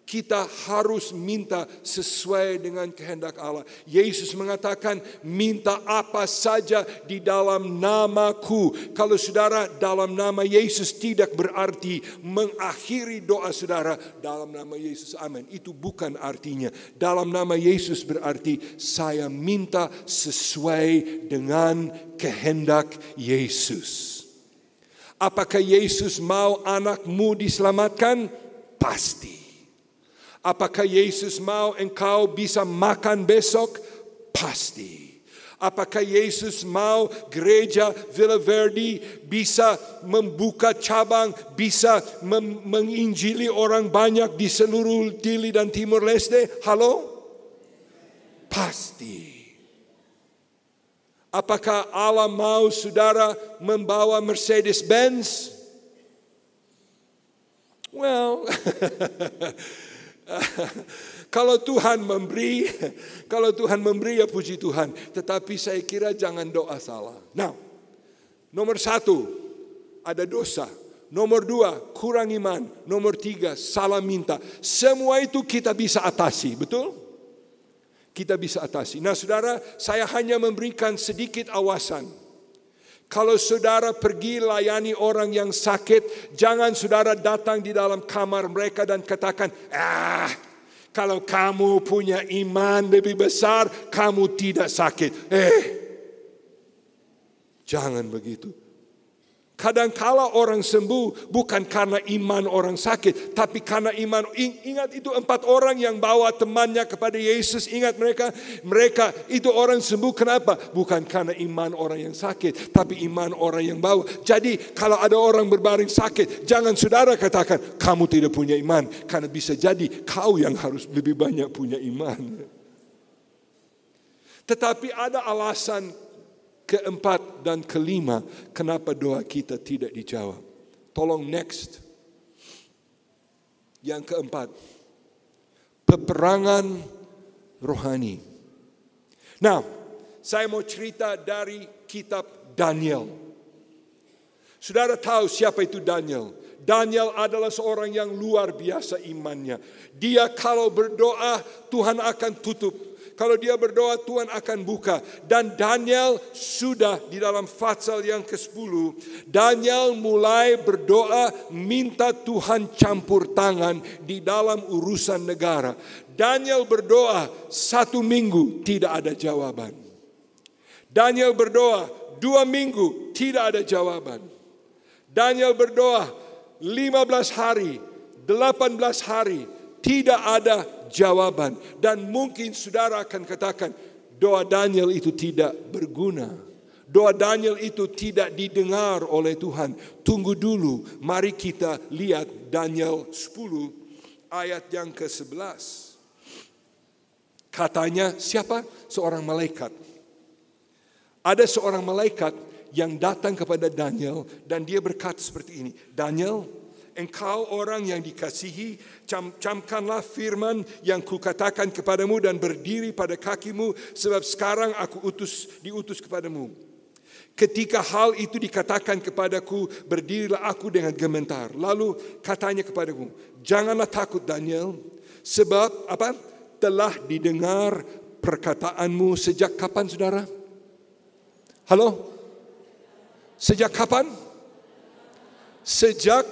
kita harus minta sesuai dengan kehendak Allah. Yesus mengatakan, minta apa saja di dalam namaku. Kalau saudara dalam nama Yesus tidak berarti mengakhiri doa saudara dalam nama Yesus, amin. Itu bukan artinya. Dalam nama Yesus berarti saya minta sesuai dengan kehendak Yesus. Apakah Yesus mau anakmu diselamatkan? Pasti. Apakah Yesus mau engkau bisa makan besok? Pasti. Apakah Yesus mau gereja Villa Verdi bisa membuka cabang, bisa menginjili orang banyak di seluruh Dili dan Timur Leste? Halo? Pasti. Apakah Allah mau saudara membawa Mercedes Benz? Well, kalau Tuhan memberi ya puji Tuhan. Tetapi saya kira jangan doa salah. Nah, nomor 1 ada dosa. Nomor 2 kurang iman. Nomor 3 salah minta. Semua itu kita bisa atasi, betul? Kita bisa atasi. Nah saudara, saya hanya memberikan sedikit awasan. Kalau saudara pergi layani orang yang sakit, jangan saudara datang di dalam kamar mereka dan katakan, kalau kamu punya iman lebih besar, kamu tidak sakit. Jangan begitu. Kadang-kala orang sembuh bukan karena iman orang sakit, tapi karena iman. Ingat itu 4 orang yang bawa temannya kepada Yesus. Ingat mereka itu orang sembuh. Kenapa? Bukan karena iman orang yang sakit, tapi iman orang yang bawa. Jadi kalau ada orang berbaring sakit, jangan saudara katakan kamu tidak punya iman, karena bisa jadi kau yang harus lebih banyak punya iman. Tetapi ada alasan keempat dan kelima, kenapa doa kita tidak dijawab. Tolong next. Yang keempat, peperangan rohani. Nah, saya mau cerita dari kitab Daniel. Saudara tahu siapa itu Daniel? Daniel adalah seorang yang luar biasa imannya. Dia kalau berdoa, Tuhan akan tutup. Kalau dia berdoa, Tuhan akan buka. Dan Daniel sudah di dalam Fatsal yang ke-10. Daniel mulai berdoa minta Tuhan campur tangan di dalam urusan negara. Daniel berdoa 1 minggu tidak ada jawaban. Daniel berdoa 2 minggu tidak ada jawaban. Daniel berdoa 15 hari, 18 hari tidak ada jawaban. Dan mungkin saudara akan katakan, doa Daniel itu tidak berguna. Doa Daniel itu tidak didengar oleh Tuhan. Tunggu dulu, mari kita lihat Daniel 10 ayat yang ke-11. Katanya siapa? Seorang malaikat. Ada seorang malaikat yang datang kepada Daniel dan dia berkata seperti ini, Daniel, engkau orang yang dikasihi, camkanlah firman yang kukatakan kepadamu dan berdiri pada kakimu, sebab sekarang aku diutus kepadamu. Ketika hal itu dikatakan kepadaku, berdirilah aku dengan gemetar. Lalu katanya kepadaku, janganlah takut Daniel, sebab apa? Telah didengar perkataanmu sejak kapan, saudara? Halo? Sejak kapan? Sejak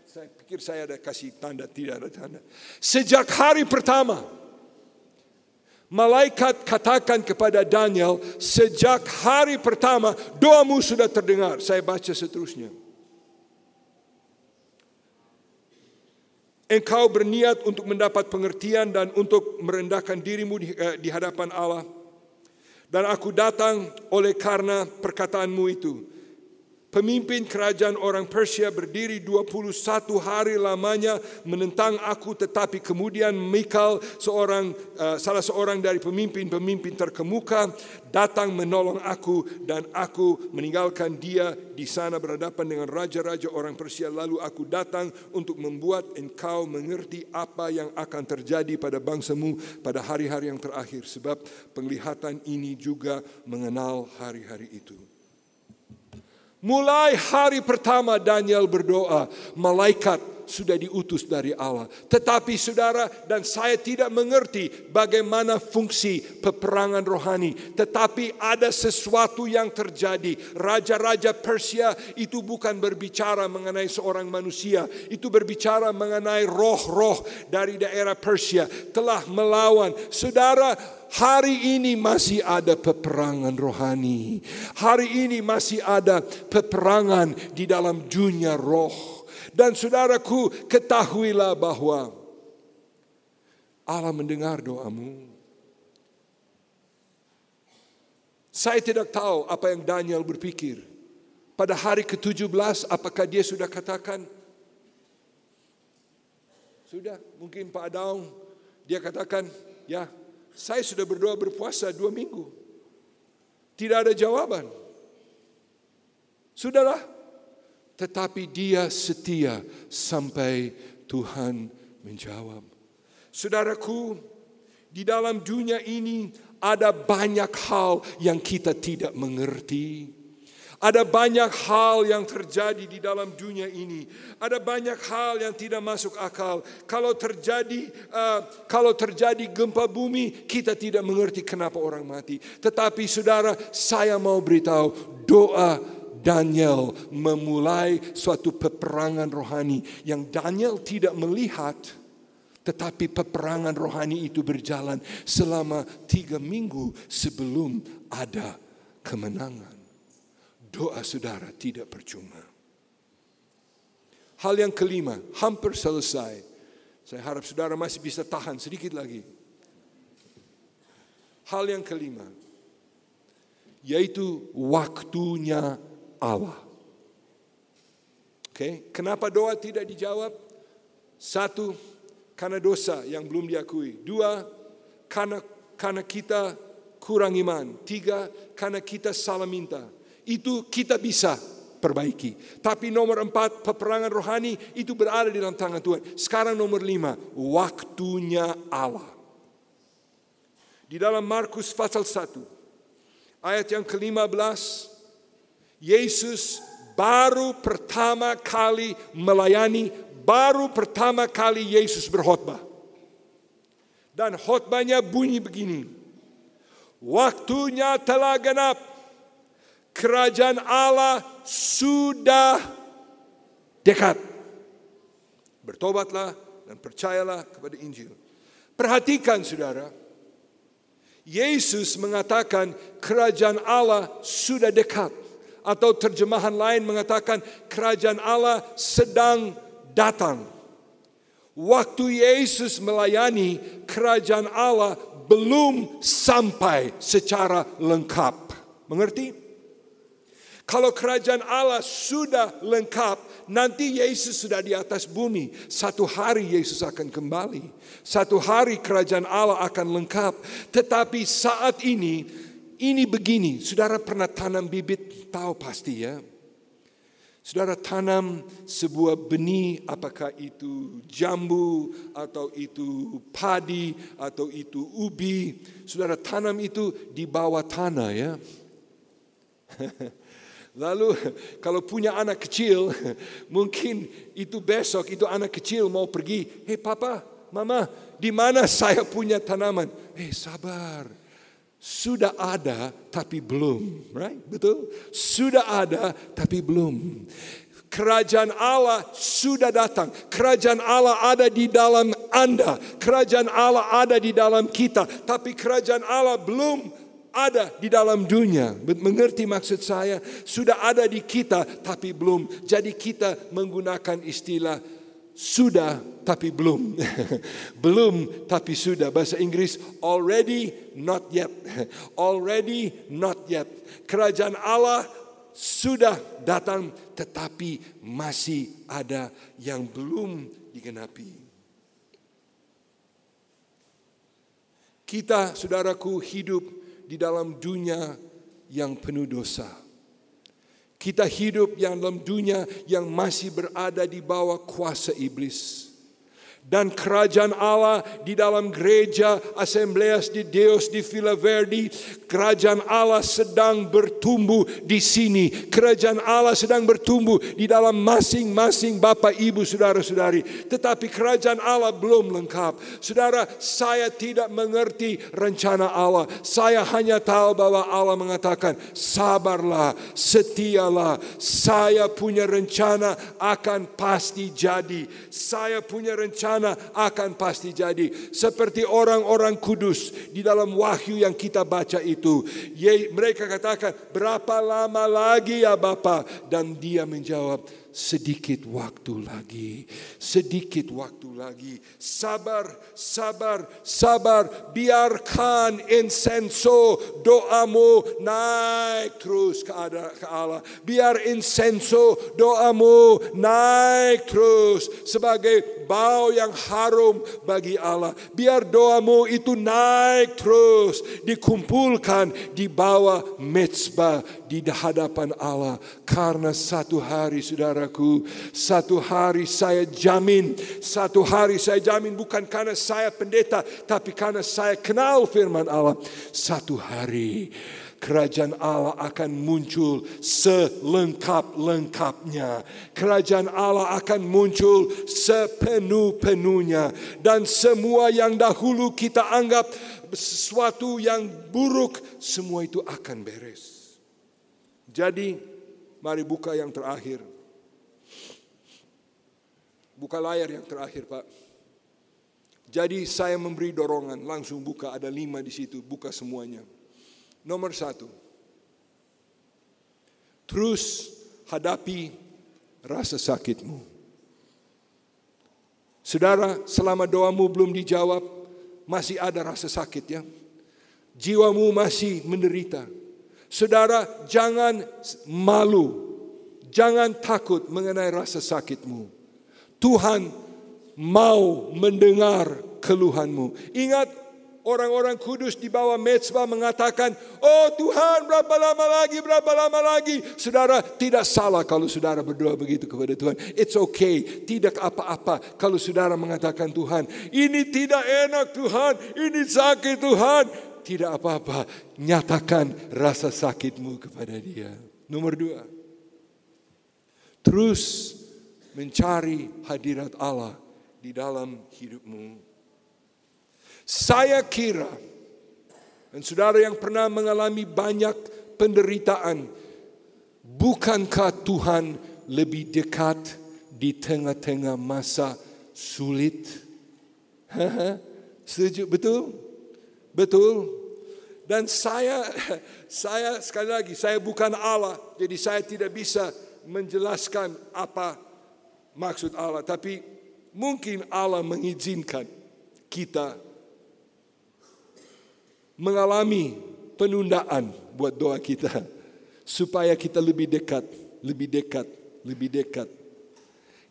saya pikir saya ada kasih tanda, tidak ada tanda. Sejak hari pertama, malaikat katakan kepada Daniel, sejak hari pertama doamu sudah terdengar. Saya baca seterusnya. Engkau berniat untuk mendapat pengertian dan untuk merendahkan dirimu di hadapan Allah. Dan aku datang oleh karena perkataanmu itu. Pemimpin kerajaan orang Persia berdiri 21 hari lamanya menentang aku, tetapi kemudian Mikal, salah seorang dari pemimpin terkemuka, datang menolong aku dan aku meninggalkan dia di sana berhadapan dengan raja-raja orang Persia. Lalu aku datang untuk membuat engkau mengerti apa yang akan terjadi pada bangsamu pada hari-hari yang terakhir, sebab penglihatan ini juga mengenal hari-hari itu. Mulai hari pertama Daniel berdoa, malaikat sudah diutus dari Allah. Tetapi saudara dan saya tidak mengerti bagaimana fungsi peperangan rohani. Tetapi ada sesuatu yang terjadi. Raja-raja Persia itu bukan berbicara mengenai seorang manusia. Itu berbicara mengenai roh-roh dari daerah Persia telah melawan. Saudara, hari ini masih ada peperangan rohani. Hari ini masih ada peperangan di dalam dunia roh. Dan saudaraku, ketahuilah bahwa Allah mendengar doamu. Saya tidak tahu apa yang Daniel berpikir. Pada hari ke-17, apakah dia sudah katakan? Sudah, mungkin Pak Daung, dia katakan, ya, saya sudah berdoa berpuasa 2 minggu. Tidak ada jawaban. Sudahlah. Tetapi dia setia sampai Tuhan menjawab. Saudaraku, di dalam dunia ini ada banyak hal yang kita tidak mengerti. Ada banyak hal yang terjadi di dalam dunia ini. Ada banyak hal yang tidak masuk akal. Kalau terjadi gempa bumi, kita tidak mengerti kenapa orang mati. Tetapi saudara, saya mau beritahu, doa Daniel memulai suatu peperangan rohani yang Daniel tidak melihat, tetapi peperangan rohani itu berjalan selama 3 minggu sebelum ada kemenangan. Doa saudara tidak percuma. Hal yang kelima, hampir selesai. Saya harap saudara masih bisa tahan sedikit lagi. Hal yang kelima, yaitu waktunya Allah. Oke, kenapa doa tidak dijawab? 1, karena dosa yang belum diakui. 2, karena kita kurang iman. 3, karena kita salah minta. Itu kita bisa perbaiki. Tapi nomor 4, peperangan rohani itu berada di dalam tangan Tuhan. Sekarang nomor 5, waktunya Allah. Di dalam Markus pasal 1, ayat yang ke-15, Yesus baru pertama kali melayani, baru pertama kali Yesus berkhotbah. Dan khotbahnya bunyi begini, waktunya telah genap, kerajaan Allah sudah dekat. Bertobatlah dan percayalah kepada Injil. Perhatikan saudara, Yesus mengatakan kerajaan Allah sudah dekat. Atau terjemahan lain mengatakan kerajaan Allah sedang datang. Waktu Yesus melayani, kerajaan Allah belum sampai secara lengkap. Mengerti? Kalau kerajaan Allah sudah lengkap, nanti Yesus sudah di atas bumi. Satu hari Yesus akan kembali. Satu hari kerajaan Allah akan lengkap. Tetapi saat ini begini, saudara pernah tanam bibit, tahu pasti ya. Saudara tanam sebuah benih, apakah itu jambu, atau itu padi, atau itu ubi. Saudara tanam itu di bawah tanah ya. Lalu kalau punya anak kecil, mungkin itu besok itu anak kecil mau pergi. Hei papa, mama, di mana saya punya tanaman? Sabar. Sudah ada tapi belum, right? Betul? Sudah ada tapi belum. Kerajaan Allah sudah datang. Kerajaan Allah ada di dalam Anda. Kerajaan Allah ada di dalam kita. Tapi kerajaan Allah belum ada di dalam dunia. Mengerti maksud saya? Sudah ada di kita tapi belum. Jadi kita menggunakan istilah sudah tapi belum. Belum tapi sudah. Bahasa Inggris already not yet. Already not yet. Kerajaan Allah sudah datang tetapi masih ada yang belum digenapi. Kita, saudaraku, hidup di dalam dunia yang penuh dosa. Kita hidup yang dalam dunia yang masih berada di bawah kuasa iblis. Dan kerajaan Allah di dalam gereja Assembleas de Deus di Villa Verdi, kerajaan Allah sedang bertumbuh di sini. Kerajaan Allah sedang bertumbuh di dalam masing-masing Bapak, Ibu, Saudara-saudari. Tetapi kerajaan Allah belum lengkap. Saudara, saya tidak mengerti rencana Allah. Saya hanya tahu bahwa Allah mengatakan, sabarlah, setialah. Saya punya rencana akan pasti jadi. Saya punya rencana akan pasti jadi. Seperti orang-orang kudus di dalam Wahyu yang kita baca itu. Mereka katakan, berapa lama lagi ya Bapa? Dan dia menjawab, sedikit waktu lagi. Sedikit waktu lagi. Sabar, sabar, sabar. Biarkan insenso doamu naik terus ke Allah. Biar insenso doamu naik terus sebagai bau yang harum bagi Allah. Biar doamu itu naik terus, dikumpulkan di bawah mezbah di hadapan Allah. Karena satu hari, saudaraku, satu hari saya jamin, bukan karena saya pendeta, tapi karena saya kenal firman Allah. Satu hari kerajaan Allah akan muncul selengkap-lengkapnya. Kerajaan Allah akan muncul sepenuh-penuhnya. Dan semua yang dahulu kita anggap sesuatu yang buruk, semua itu akan beres. Jadi, mari buka yang terakhir. Buka layar yang terakhir, Pak. Jadi saya memberi dorongan, langsung buka, ada 5 di situ, buka semuanya. Nomor 1, terus hadapi rasa sakitmu. Saudara, selama doamu belum dijawab, masih ada rasa sakit ya. Jiwamu masih menderita. Saudara, jangan malu, jangan takut mengenai rasa sakitmu. Tuhan mau mendengar keluhanmu. Ingat, orang-orang kudus di bawah mezbah mengatakan, oh Tuhan, berapa lama lagi. Saudara, tidak salah kalau saudara berdoa begitu kepada Tuhan. It's okay, tidak apa-apa kalau saudara mengatakan, Tuhan, ini tidak enak Tuhan, ini sakit Tuhan. Tidak apa-apa, nyatakan rasa sakitmu kepada Dia. Nomor 2, terus mencari hadirat Allah di dalam hidupmu. Saya kira, dan saudara yang pernah mengalami banyak penderitaan, bukankah Tuhan lebih dekat di tengah-tengah masa sulit? Setuju? Betul? Betul? Dan saya sekali lagi, saya bukan Allah, jadi saya tidak bisa menjelaskan apa maksud Allah. Tapi mungkin Allah mengizinkan kita mengalami penundaan buat doa kita, supaya kita lebih dekat.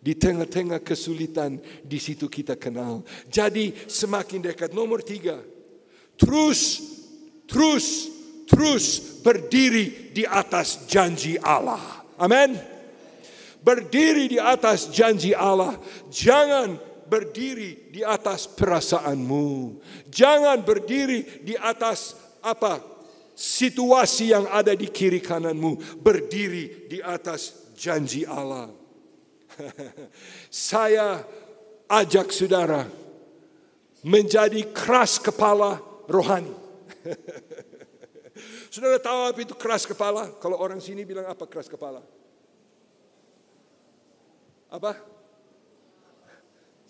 Di tengah-tengah kesulitan, di situ kita kenal. Jadi semakin dekat. Nomor 3, terus berdiri di atas janji Allah. Amin. berdiri di atas janji Allah. Jangan berdiri di atas perasaanmu. Jangan berdiri di atas situasi yang ada di kiri kananmu. Berdiri di atas janji Allah. Saya ajak saudara menjadi keras kepala rohani. Saudara tahu apa itu keras kepala? Kalau orang sini bilang apa keras kepala? Apa?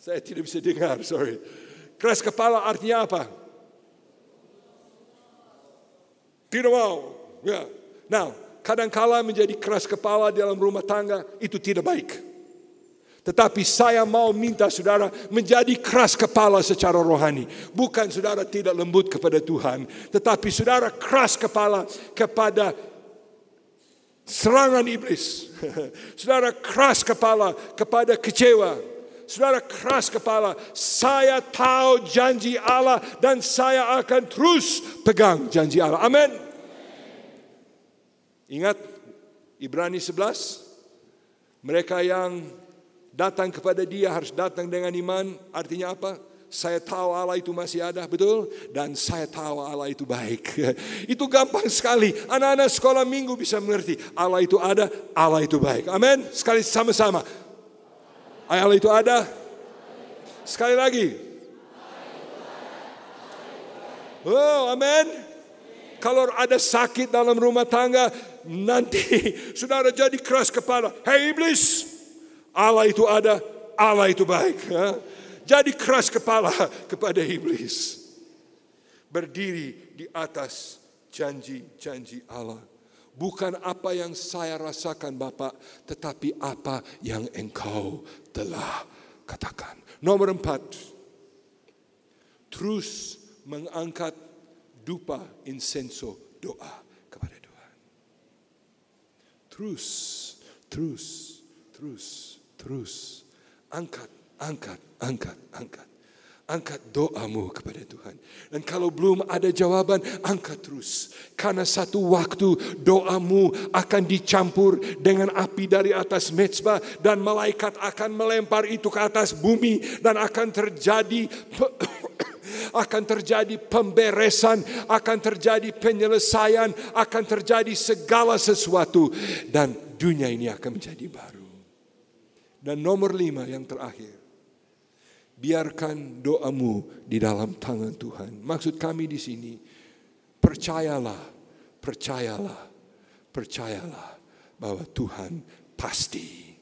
Saya tidak bisa dengar, sorry. Keras kepala artinya apa? Tidak mau. Ya. Nah, kadang-kala menjadi keras kepala dalam rumah tangga itu tidak baik. Tetapi saya mau minta saudara menjadi keras kepala secara rohani. Bukan saudara tidak lembut kepada Tuhan. Tetapi saudara keras kepala kepada serangan iblis. Saudara keras kepala kepada kecewa. Saudara keras kepala. Saya tahu janji Allah dan saya akan terus pegang janji Allah. Amin. Ingat Ibrani 11. Mereka yang datang kepada Dia harus datang dengan iman. Artinya apa? Saya tahu Allah itu masih ada, betul? Dan saya tahu Allah itu baik. Itu gampang sekali. Anak-anak sekolah minggu bisa mengerti. Allah itu ada, Allah itu baik. Amin. Sekali sama-sama. Allah itu ada. Sekali lagi. Oh, amin. Kalau ada sakit dalam rumah tangga, nanti saudara jadi keras kepala. Hei iblis, Allah itu ada, Allah itu baik. Jadi keras kepala kepada iblis. Berdiri di atas janji-janji Allah. Bukan apa yang saya rasakan Bapak, tetapi apa yang Engkau telah katakan. Nomor 4. Terus mengangkat dupa insenso doa kepada Tuhan. Terus angkat doamu kepada Tuhan. Dan kalau belum ada jawaban, angkat terus. Karena satu waktu doamu akan dicampur dengan api dari atas mezbah dan malaikat akan melempar itu ke atas bumi dan akan terjadi pemberesan, akan terjadi penyelesaian, akan terjadi segala sesuatu dan dunia ini akan menjadi baru. Dan nomor 5 yang terakhir, biarkan doamu di dalam tangan Tuhan. Maksud kami di sini, percayalah bahwa Tuhan pasti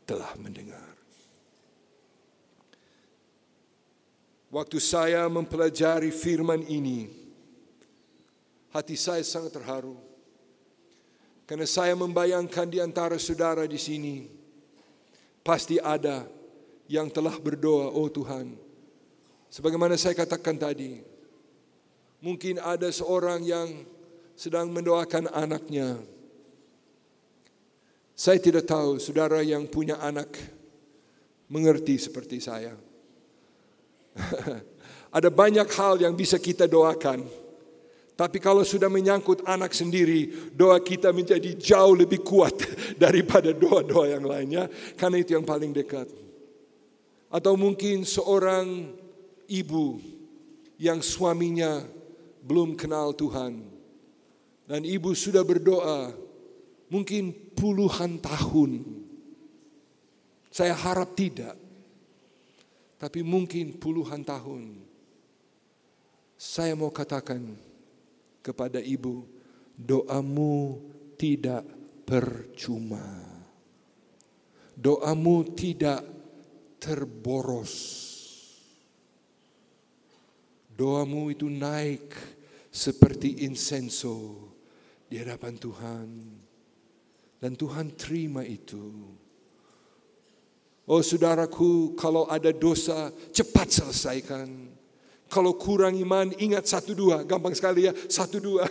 telah mendengar. Waktu saya mempelajari firman ini, hati saya sangat terharu. Karena saya membayangkan di antara saudara di sini, pasti ada yang telah berdoa, oh Tuhan. Sebagaimana saya katakan tadi, mungkin ada seorang yang sedang mendoakan anaknya. Saya tidak tahu saudara yang punya anak mengerti seperti saya. Ada banyak hal yang bisa kita doakan. Tapi kalau sudah menyangkut anak sendiri, doa kita menjadi jauh lebih kuat daripada doa-doa yang lainnya. Karena itu yang paling dekat. Atau mungkin seorang ibu yang suaminya belum kenal Tuhan. Dan ibu sudah berdoa mungkin puluhan tahun. Saya harap tidak. Tapi mungkin puluhan tahun. Saya mau katakan kepada ibu, doamu tidak percuma. Doamu tidak terboros. Doamu itu naik seperti insenso di hadapan Tuhan. Dan Tuhan terima itu. Oh saudaraku, kalau ada dosa, cepat selesaikan. Kalau kurang iman, ingat 1-2. Gampang sekali ya, 1-2.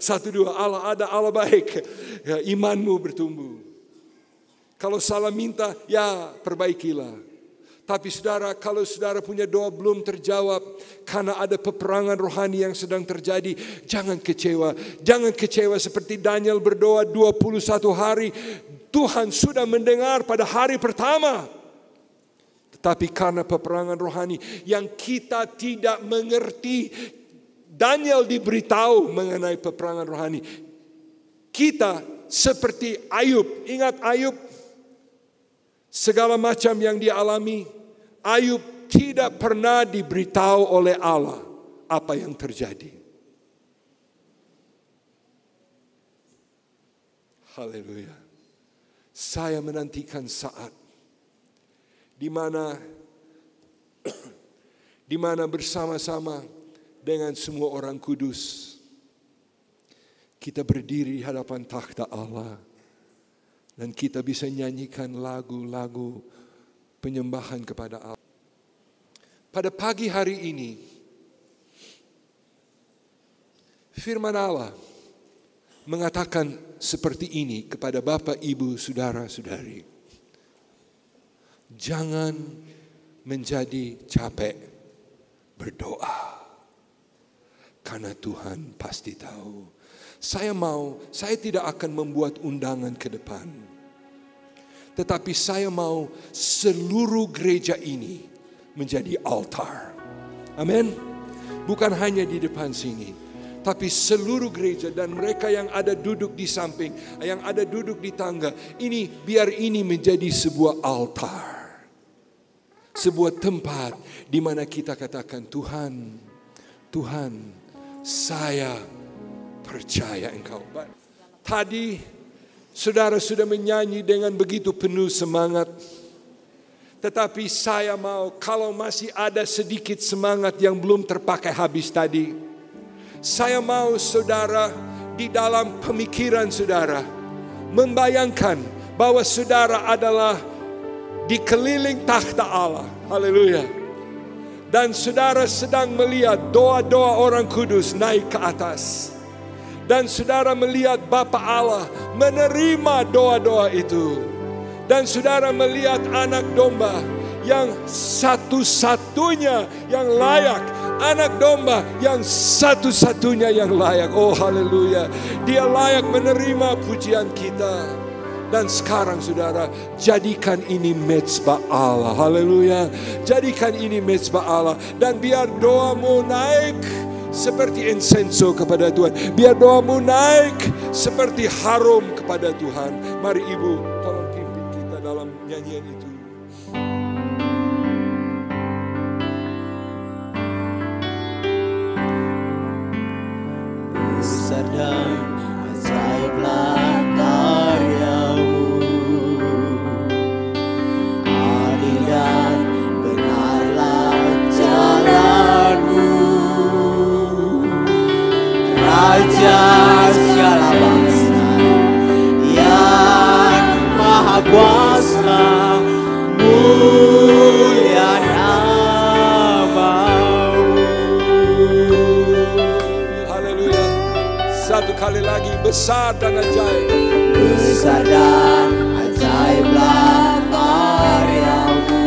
1-2, Allah ada, Allah baik. Ya, imanmu bertumbuh. Kalau salah minta, ya perbaikilah. Tapi saudara, kalau saudara punya doa belum terjawab karena ada peperangan rohani yang sedang terjadi, jangan kecewa. Jangan kecewa seperti Daniel berdoa 21 hari. Tuhan sudah mendengar pada hari pertama. Tetapi karena peperangan rohani yang kita tidak mengerti, Daniel diberitahu mengenai peperangan rohani. Kita seperti Ayub. Ingat Ayub? Segala macam yang dia alami, Ayub tidak pernah diberitahu oleh Allah apa yang terjadi. Haleluya. Saya menantikan saat di mana bersama-sama dengan semua orang kudus kita berdiri di hadapan takhta Allah dan kita bisa nyanyikan lagu-lagu penyembahan kepada Allah. Pada pagi hari ini, firman Allah mengatakan seperti ini kepada Bapak, Ibu, Saudara-saudari. Jangan menjadi capek berdoa, karena Tuhan pasti tahu. Saya tidak akan membuat undangan ke depan. Tetapi saya mau seluruh gereja ini menjadi altar. Amin. Bukan hanya di depan sini, tapi seluruh gereja dan mereka yang ada duduk di samping, yang ada duduk di tangga. Biar ini menjadi sebuah altar. Sebuah tempat di mana kita katakan, Tuhan, saya percaya Engkau. Tadi saudara sudah menyanyi dengan begitu penuh semangat. Tetapi saya mau, kalau masih ada sedikit semangat yang belum terpakai habis tadi, saya mau saudara di dalam pemikiran saudara membayangkan bahwa saudara adalah dikeliling takhta Allah. Haleluya. Dan saudara sedang melihat doa-doa orang kudus naik ke atas. Dan saudara melihat Bapa Allah menerima doa-doa itu. Dan saudara melihat anak domba yang satu-satunya yang layak. Anak domba yang satu-satunya yang layak. Oh haleluya. Dia layak menerima pujian kita. Dan sekarang saudara, jadikan ini mezbah Allah. Haleluya. Jadikan ini mezbah Allah. Dan biar doamu naik seperti insenso kepada Tuhan. Biar doamu naik seperti harum kepada Tuhan. Mari Ibu, tolong pimpin kita dalam nyanyian itu. Besar dan ajaiblah karya-Mu, adil dan benarlah jalan-Mu, Raja segala bangsa yang maha kuasa, mulia nama-Mu. Haleluya. Satu kali lagi, besar dan ajaib. Besar dan ajaiblah karya-Mu,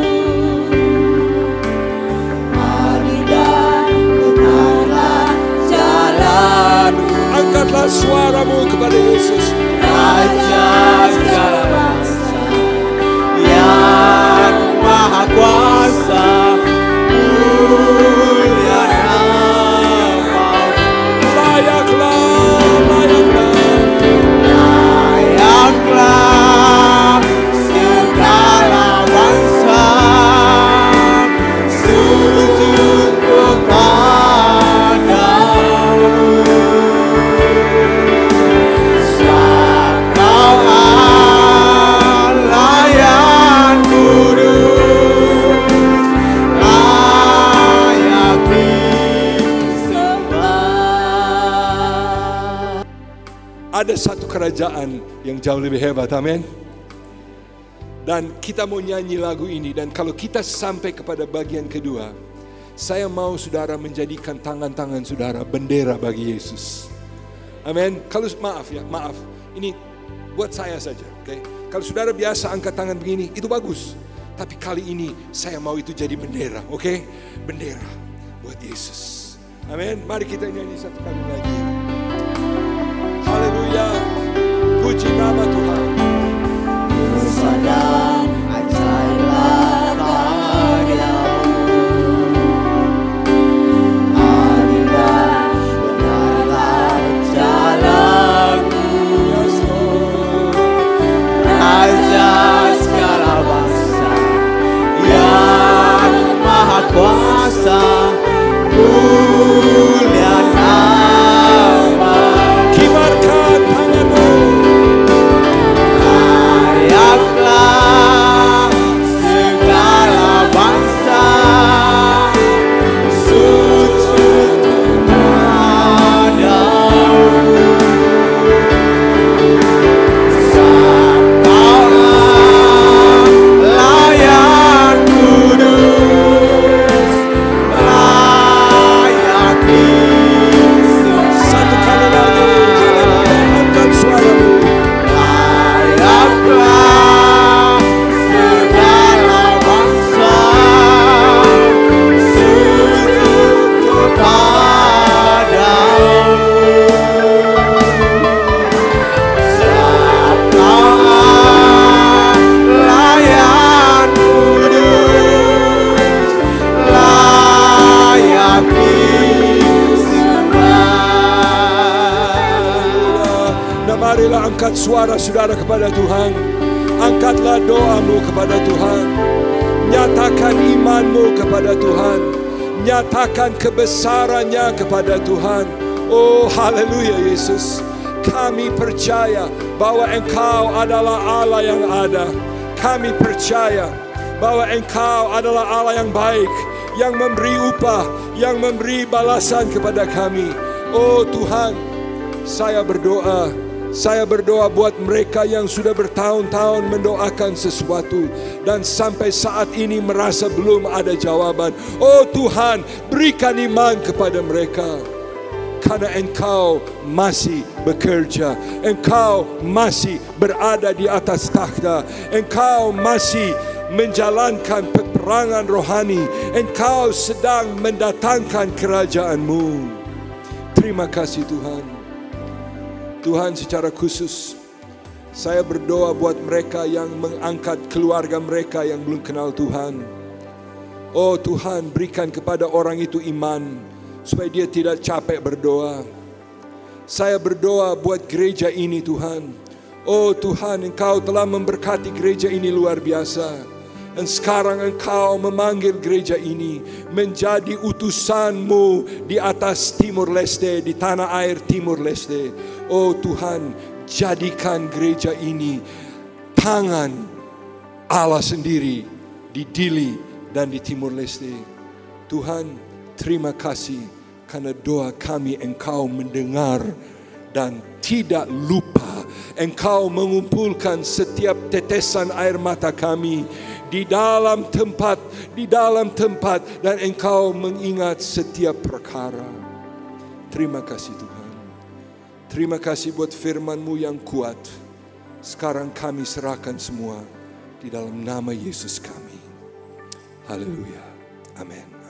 adil dan benarlah jalan-Mu. Angkatlah suaramu kepada Yesus. Raja segala bangsa yang maha kuasa, mulia nama-Mu. Layaklah segala bangsa sujud kepada-Mu. Sebab Kau Allah yang kudus, layak disembah. Ada satu kerajaan yang jauh lebih hebat, amin. Dan kita mau nyanyi lagu ini. Dan kalau kita sampai kepada bagian kedua, saya mau saudara menjadikan tangan-tangan saudara bendera bagi Yesus. Amin. Kalau maaf, ini buat saya saja, oke? Kalau saudara biasa angkat tangan begini, itu bagus. Tapi kali ini saya mau itu jadi bendera, oke? Bendera buat Yesus. Amin. Mari kita nyanyi satu kali lagi. Haleluya. Puji nama Tuhan. Sadang ajaiblah karya-Mu, adil dan benarlah jalan-Mu, Raja segala bangsa yang maha kuasa, mulia nama. Kibarkan tanganmu. Layaklah segala bangsa sujud kepadamu. Sangkaulah layak kudus, layak disembah. Satu kali lagi. Angkat suaramu. Layaklah segala bangsa sujud kepadamu. Sangkaulah layak kudus, layak disembah. Nah, marilah angkat suara saudara kepada Tuhan. Angkatlah doamu kepada Tuhan. Nyatakan imanmu kepada Tuhan. Nyatakan kebesarannya kepada Tuhan. Oh, haleluya Yesus. Kami percaya bahwa Engkau adalah Allah yang ada. Kami percaya bahwa Engkau adalah Allah yang baik, yang memberi upah, yang memberi balasan kepada kami. Oh Tuhan, saya berdoa buat mereka yang sudah bertahun-tahun mendoakan sesuatu dan sampai saat ini merasa belum ada jawaban. Oh Tuhan, berikan iman kepada mereka. Karena Engkau masih bekerja, Engkau masih berada di atas takhta, Engkau masih menjalankan peperangan rohani, Engkau sedang mendatangkan kerajaan-Mu. Terima kasih Tuhan. Tuhan, secara khusus saya berdoa buat mereka yang mengangkat keluarga mereka yang belum kenal Tuhan. Oh Tuhan, berikan kepada orang itu iman supaya dia tidak capek berdoa. Saya berdoa buat gereja ini Tuhan. Oh Tuhan, Engkau telah memberkati gereja ini luar biasa. Dan sekarang Engkau memanggil gereja ini menjadi utusan-Mu di atas Timur Leste, di tanah air Timur Leste. Oh Tuhan, jadikan gereja ini tangan Allah sendiri di Dili dan di Timur Leste. Tuhan, terima kasih karena doa kami Engkau mendengar dan tidak lupa. Engkau mengumpulkan setiap tetesan air mata kami di dalam tempat dan Engkau mengingat setiap perkara. Terima kasih Tuhan. Terima kasih buat firman-Mu yang kuat. Sekarang kami serahkan semua di dalam nama Yesus kami. Haleluya. Amin.